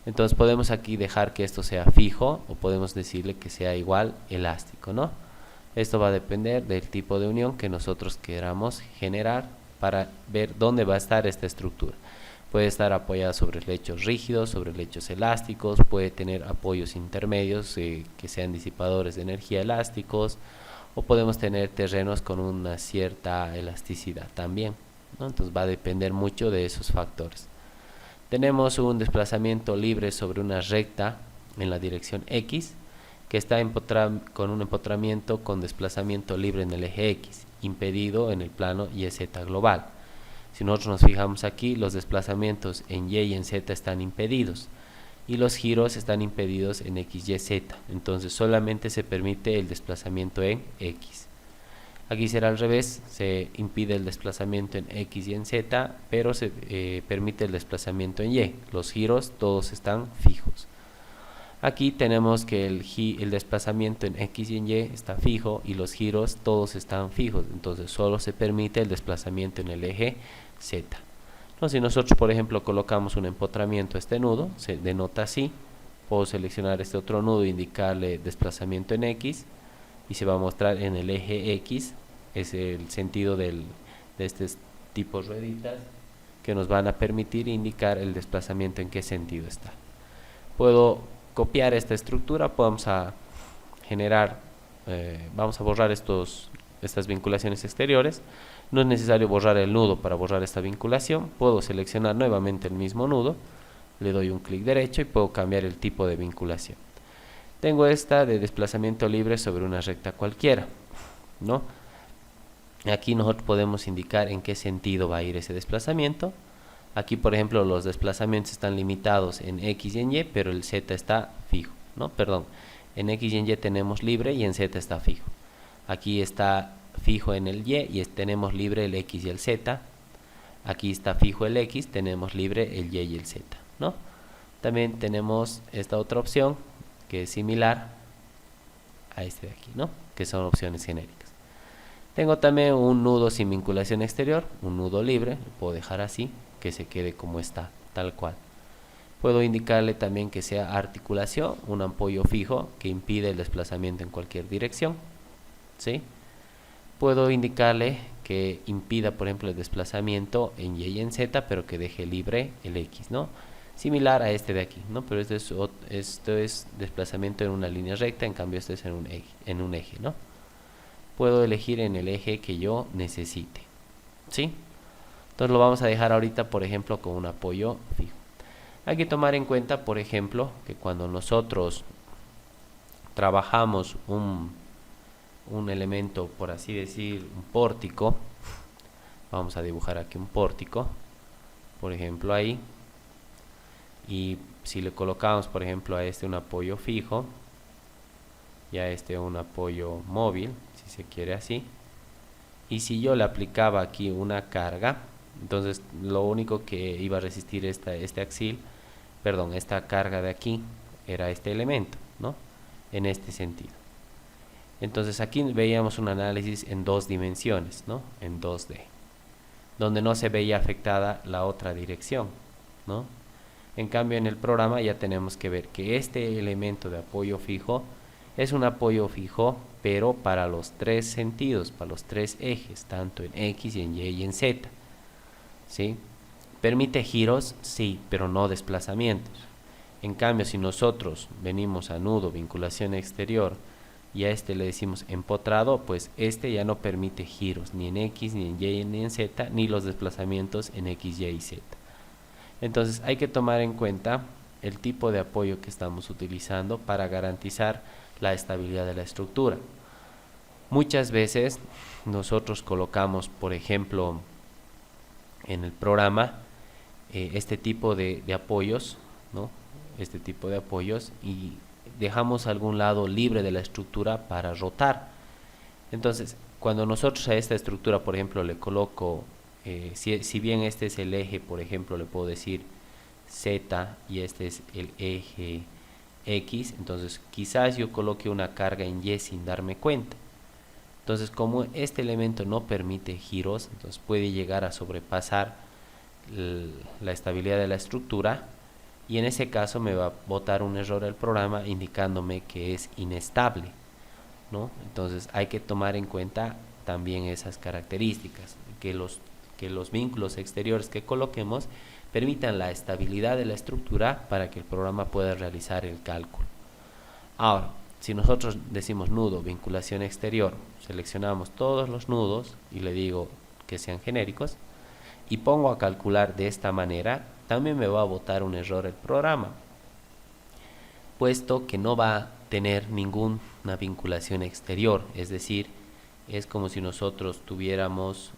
Entonces podemos aquí dejar que esto sea fijo o podemos decirle que sea igual elástico, ¿no? Esto va a depender del tipo de unión que nosotros queramos generar para ver dónde va a estar esta estructura. Puede estar apoyada sobre lechos rígidos, sobre lechos elásticos, puede tener apoyos intermedios que sean disipadores de energía elásticos, o podemos tener terrenos con una cierta elasticidad también, ¿no? Entonces va a depender mucho de esos factores. Tenemos un desplazamiento libre sobre una recta en la dirección X, que está con un empotramiento con desplazamiento libre en el eje X, impedido en el plano YZ global. Si nosotros nos fijamos aquí, los desplazamientos en Y y en Z están impedidos, y los giros están impedidos en X, Y, Z. Entonces solamente se permite el desplazamiento en X. Aquí será al revés, se impide el desplazamiento en X y en Z, pero se permite el desplazamiento en Y. Los giros todos están fijos. Aquí tenemos que el desplazamiento en X y en Y está fijo y los giros todos están fijos, entonces solo se permite el desplazamiento en el eje Z. Entonces, si nosotros por ejemplo colocamos un empotramiento a este nudo, se denota así. Puedo seleccionar este otro nudo e indicarle desplazamiento en X y se va a mostrar en el eje X. Es el sentido de estos tipos rueditas que nos van a permitir indicar el desplazamiento en qué sentido está. Puedo copiar esta estructura, vamos a generar, vamos a borrar estas vinculaciones exteriores. No es necesario borrar el nudo para borrar esta vinculación. Puedo seleccionar nuevamente el mismo nudo, le doy un clic derecho y puedo cambiar el tipo de vinculación. Tengo esta de desplazamiento libre sobre una recta cualquiera, ¿no? Aquí nosotros podemos indicar en qué sentido va a ir ese desplazamiento. Aquí por ejemplo los desplazamientos están limitados en X y en Y, pero el Z está fijo, ¿no? Perdón, en X y en Y tenemos libre y en Z está fijo. Aquí está fijo en el Y tenemos libre el X y el Z. Aquí está fijo el X, tenemos libre el Y y el Z, ¿no? También tenemos esta otra opción que es similar a este de aquí, ¿no? Que son opciones genéricas. Tengo también un nudo sin vinculación exterior, un nudo libre, lo puedo dejar así, que se quede como está, tal cual. Puedo indicarle también que sea articulación, un apoyo fijo que impide el desplazamiento en cualquier dirección, ¿sí? Puedo indicarle que impida, por ejemplo, el desplazamiento en Y y en Z, pero que deje libre el X, ¿no? Similar a este de aquí, ¿no? Pero esto es desplazamiento en una línea recta, en cambio este es en un eje, ¿no? Puedo elegir en el eje que yo necesite, ¿sí? Entonces lo vamos a dejar ahorita, por ejemplo, con un apoyo fijo. Hay que tomar en cuenta, por ejemplo, que cuando nosotros trabajamos un elemento, por así decir, un pórtico, vamos a dibujar aquí un pórtico, por ejemplo ahí, y si le colocamos, por ejemplo, a este un apoyo fijo y a este un apoyo móvil, si se quiere así, y si yo le aplicaba aquí una carga, entonces lo único que iba a resistir esta carga de aquí era este elemento, ¿no? En este sentido. Entonces aquí veíamos un análisis en dos dimensiones, ¿no? En 2D, donde no se veía afectada la otra dirección, ¿no? En cambio en el programa ya tenemos que ver que este elemento de apoyo fijo Es un apoyo fijo, pero para los tres sentidos, para los tres ejes, tanto en X y en Y y en Z. ¿Sí? ¿Permite giros? Sí, pero no desplazamientos. En cambio, si nosotros venimos a nudo, vinculación exterior, y a este le decimos empotrado, pues este ya no permite giros, ni en X, ni en Y, ni en Z, ni los desplazamientos en X, Y y Z. Entonces hay que tomar en cuenta el tipo de apoyo que estamos utilizando para garantizar la estabilidad de la estructura. Muchas veces nosotros colocamos, por ejemplo, en el programa, este tipo de apoyos, ¿no? Este tipo de apoyos, y dejamos algún lado libre de la estructura para rotar. Entonces, cuando nosotros a esta estructura, por ejemplo, le coloco, si bien este es el eje, por ejemplo, le puedo decir Z y este es el eje X, entonces quizás yo coloque una carga en Y sin darme cuenta. Entonces, como este elemento no permite giros, entonces puede llegar a sobrepasar la estabilidad de la estructura, y en ese caso me va a botar un error el programa indicándome que es inestable, ¿no? Entonces hay que tomar en cuenta también esas características, que los vínculos exteriores que coloquemos permitan la estabilidad de la estructura para que el programa pueda realizar el cálculo. Ahora, si nosotros decimos nudo, vinculación exterior, seleccionamos todos los nudos y le digo que sean genéricos y pongo a calcular de esta manera, también me va a botar un error el programa, puesto que no va a tener ninguna vinculación exterior, es decir, es como si nosotros tuviéramos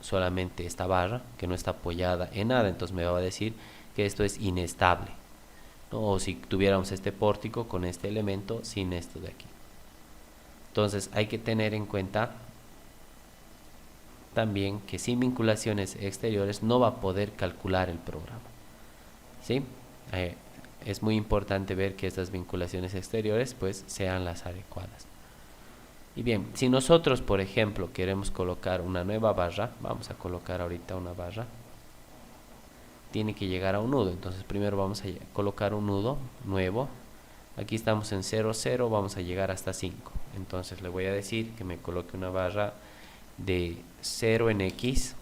solamente esta barra que no está apoyada en nada, entonces me va a decir que esto es inestable, ¿no? O si tuviéramos este pórtico con este elemento sin esto de aquí. Entonces hay que tener en cuenta también que sin vinculaciones exteriores no va a poder calcular el programa, ¿sí? Es muy importante ver que estas vinculaciones exteriores pues sean las adecuadas. Y bien, si nosotros por ejemplo queremos colocar una nueva barra, vamos a colocar ahorita una barra, tiene que llegar a un nudo, entonces primero vamos a colocar un nudo nuevo. Aquí estamos en 0, 0, vamos a llegar hasta 5, entonces le voy a decir que me coloque una barra de 0 en X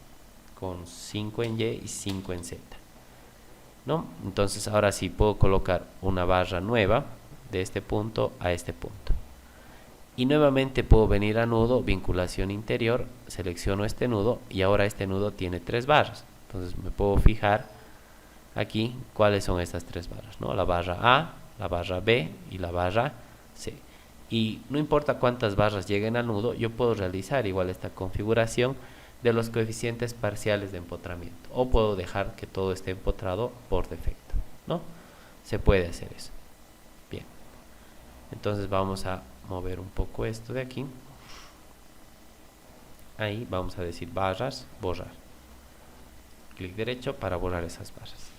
con 5 en Y y 5 en Z, ¿no? Entonces ahora sí puedo colocar una barra nueva de este punto a este punto, y nuevamente puedo venir a nudo, vinculación interior, selecciono este nudo y ahora este nudo tiene 3 barras, entonces me puedo fijar aquí cuáles son estas 3 barras, ¿no? La barra A, la barra B y la barra C. Y no importa cuántas barras lleguen al nudo, yo puedo realizar igual esta configuración de los coeficientes parciales de empotramiento, o puedo dejar que todo esté empotrado por defecto, ¿no? Se puede hacer eso. Bien, entonces vamos a mover un poco esto de aquí. Ahí vamos a decir barras, borrar. Clic derecho para borrar esas barras.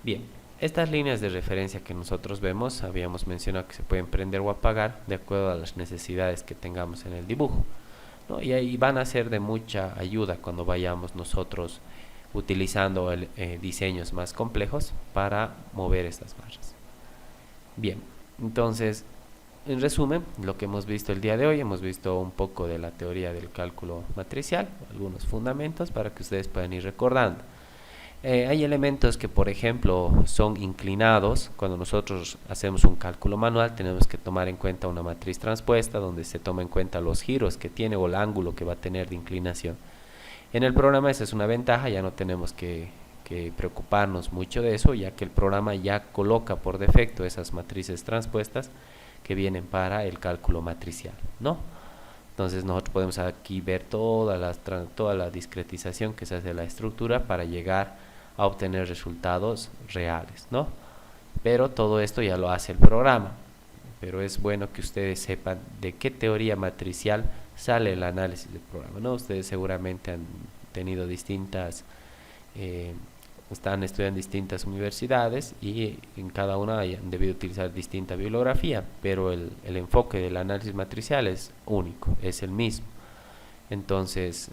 Bien, estas líneas de referencia que nosotros vemos, habíamos mencionado que se pueden prender o apagar de acuerdo a las necesidades que tengamos en el dibujo, ¿no? Y ahí van a ser de mucha ayuda cuando vayamos nosotros utilizando diseños más complejos para mover estas barras. Bien, entonces, en resumen, lo que hemos visto el día de hoy, hemos visto un poco de la teoría del cálculo matricial, algunos fundamentos para que ustedes puedan ir recordando. Hay elementos que, por ejemplo, son inclinados. Cuando nosotros hacemos un cálculo manual, tenemos que tomar en cuenta una matriz transpuesta, donde se toma en cuenta los giros que tiene o el ángulo que va a tener de inclinación. En el programa esa es una ventaja, ya no tenemos que preocuparnos mucho de eso, ya que el programa ya coloca por defecto esas matrices transpuestas que vienen para el cálculo matricial, ¿no? Entonces nosotros podemos aquí ver toda la discretización que se hace de la estructura para llegar a obtener resultados reales, ¿no? Pero todo esto ya lo hace el programa, pero es bueno que ustedes sepan de qué teoría matricial sale el análisis del programa, ¿no? Ustedes seguramente han tenido distintas están estudiando en distintas universidades y en cada una han debido utilizar distinta bibliografía, pero el enfoque del análisis matricial es único, es el mismo. Entonces,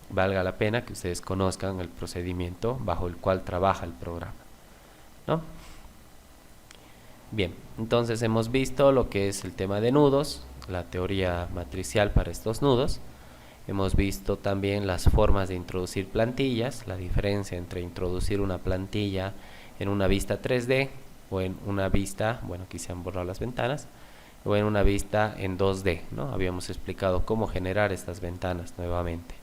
valga la pena que ustedes conozcan el procedimiento bajo el cual trabaja el programa, ¿no? Bien, entonces hemos visto lo que es el tema de nudos, la teoría matricial para estos nudos. Hemos visto también las formas de introducir plantillas, la diferencia entre introducir una plantilla en una vista 3D o en una vista, bueno, aquí se han borrado las ventanas, o en una vista en 2D, ¿no? Habíamos explicado cómo generar estas ventanas nuevamente.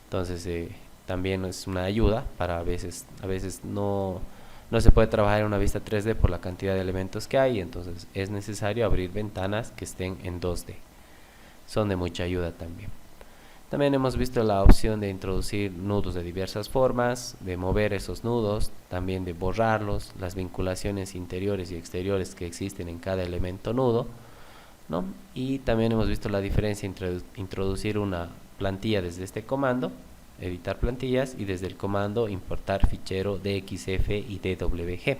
Entonces, también es una ayuda para a veces no se puede trabajar en una vista 3D por la cantidad de elementos que hay, entonces es necesario abrir ventanas que estén en 2D. Son de mucha ayuda también. También hemos visto la opción de introducir nudos de diversas formas, de mover esos nudos, también de borrarlos, las vinculaciones interiores y exteriores que existen en cada elemento nudo, ¿no? Y también hemos visto la diferencia entre introducir una plantilla desde este comando, editar plantillas, y desde el comando importar fichero DXF y DWG,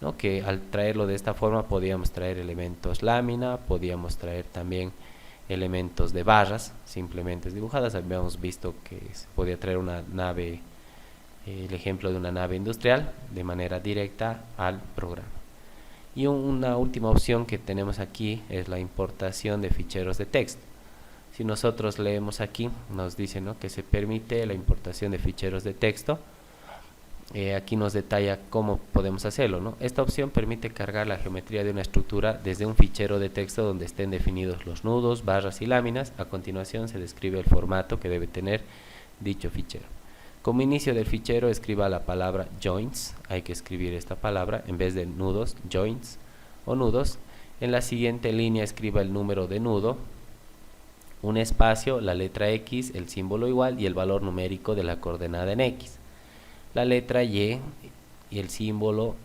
¿no? Que al traerlo de esta forma podíamos traer elementos lámina, podíamos traer también elementos de barras simplemente dibujadas. Habíamos visto que se podía traer una nave, el ejemplo de una nave industrial, de manera directa al programa. Y una última opción que tenemos aquí es la importación de ficheros de texto. Si nosotros leemos aquí, nos dice, ¿no?, que se permite la importación de ficheros de texto. Aquí nos detalla cómo podemos hacerlo, ¿no? Esta opción permite cargar la geometría de una estructura desde un fichero de texto donde estén definidos los nudos, barras y láminas. A continuación se describe el formato que debe tener dicho fichero. Como inicio del fichero escriba la palabra joints, hay que escribir esta palabra en vez de nudos, joints o nudos. En la siguiente línea escriba el número de nudo, un espacio, la letra X, el símbolo igual y el valor numérico de la coordenada en X. La letra Y y el símbolo,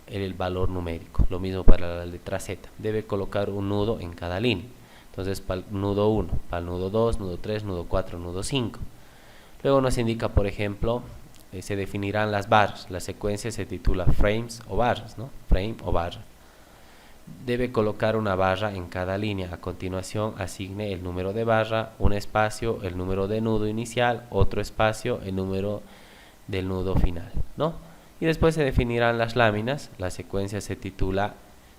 el valor numérico. Lo mismo para la letra Z. Debe colocar un nudo en cada línea. Entonces, para el nudo 1, para el nudo 2, nudo 3, nudo 4, nudo 5. Luego nos indica, por ejemplo, se definirán las barras. La secuencia se titula frames o barras, ¿no? Frame o barra. Debe colocar una barra en cada línea. A continuación, asigne el número de barra, un espacio, el número de nudo inicial, otro espacio, el número del nudo final, ¿no? Y después se definirán las láminas. La secuencia se titula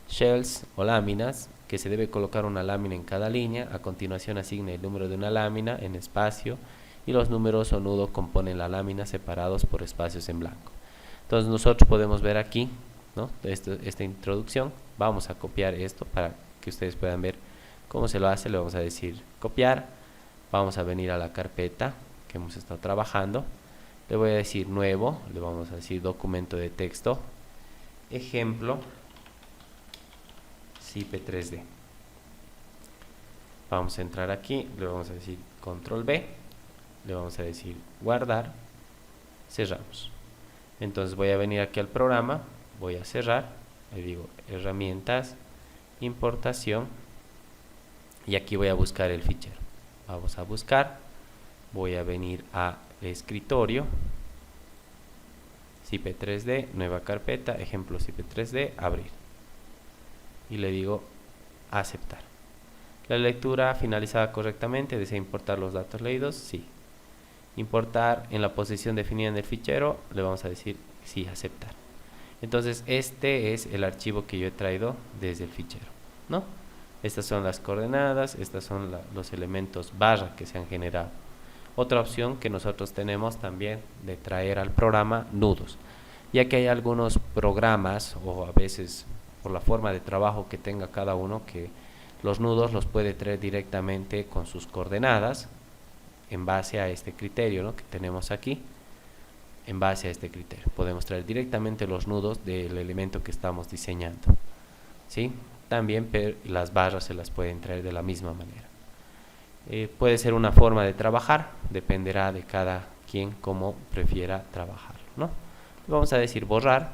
shells o láminas, que se debe colocar una lámina en cada línea. A continuación asigne el número de una lámina en espacio y los números o nudos componen la lámina separados por espacios en blanco. Entonces nosotros podemos ver aquí, ¿no?, esta introducción. Vamos a copiar esto para que ustedes puedan ver cómo se lo hace. Le vamos a decir copiar, vamos a venir a la carpeta que hemos estado trabajando. Le voy a decir nuevo, le vamos a decir documento de texto, ejemplo, CP3D. Vamos a entrar aquí, le vamos a decir control B, le vamos a decir guardar, cerramos. Entonces voy a venir aquí al programa, voy a cerrar, le digo herramientas, importación, y aquí voy a buscar el fichero. Vamos a buscar, voy a venir a escritorio, CP3D, nueva carpeta, ejemplo CP3D, abrir, y le digo aceptar. La lectura finalizada correctamente. ¿Desea importar los datos leídos? Sí. Importar en la posición definida en el fichero, le vamos a decir sí, aceptar. Entonces este es el archivo que yo he traído desde el fichero, ¿no? Estas son las coordenadas, estos son los elementos barra que se han generado. Otra opción que nosotros tenemos también de traer al programa nudos, ya que hay algunos programas, o a veces por la forma de trabajo que tenga cada uno, que los nudos los puede traer directamente con sus coordenadas en base a este criterio, ¿no?, que tenemos aquí. En base a este criterio podemos traer directamente los nudos del elemento que estamos diseñando, ¿sí? También las barras se las pueden traer de la misma manera. Puede ser una forma de trabajar, dependerá de cada quien cómo prefiera trabajarlo, ¿no? Le vamos a decir borrar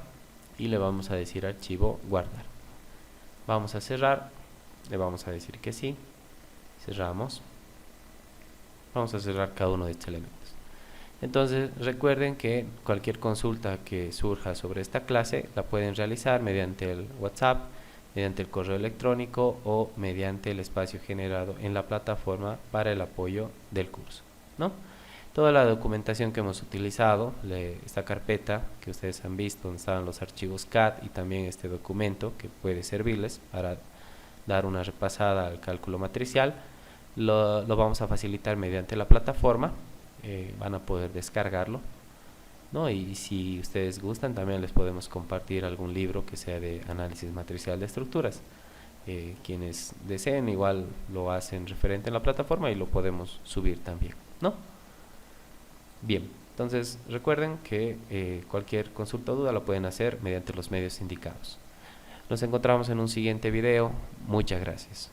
y le vamos a decir archivo guardar. Vamos a cerrar, le vamos a decir que sí, cerramos. Vamos a cerrar cada uno de estos elementos. Entonces recuerden que cualquier consulta que surja sobre esta clase la pueden realizar mediante el WhatsApp, mediante el correo electrónico o mediante el espacio generado en la plataforma para el apoyo del curso, ¿no? toda la documentación que hemos utilizado, esta carpeta que ustedes han visto donde estaban los archivos CAD y también este documento que puede servirles para dar una repasada al cálculo matricial, lo vamos a facilitar mediante la plataforma. Van a poder descargarlo, ¿no? Y si ustedes gustan también les podemos compartir algún libro que sea de análisis matricial de estructuras. Quienes deseen igual lo hacen referente en la plataforma y lo podemos subir también, ¿no? Bien, entonces recuerden que cualquier consulta o duda la pueden hacer mediante los medios indicados. Nos encontramos en un siguiente video. Muchas gracias.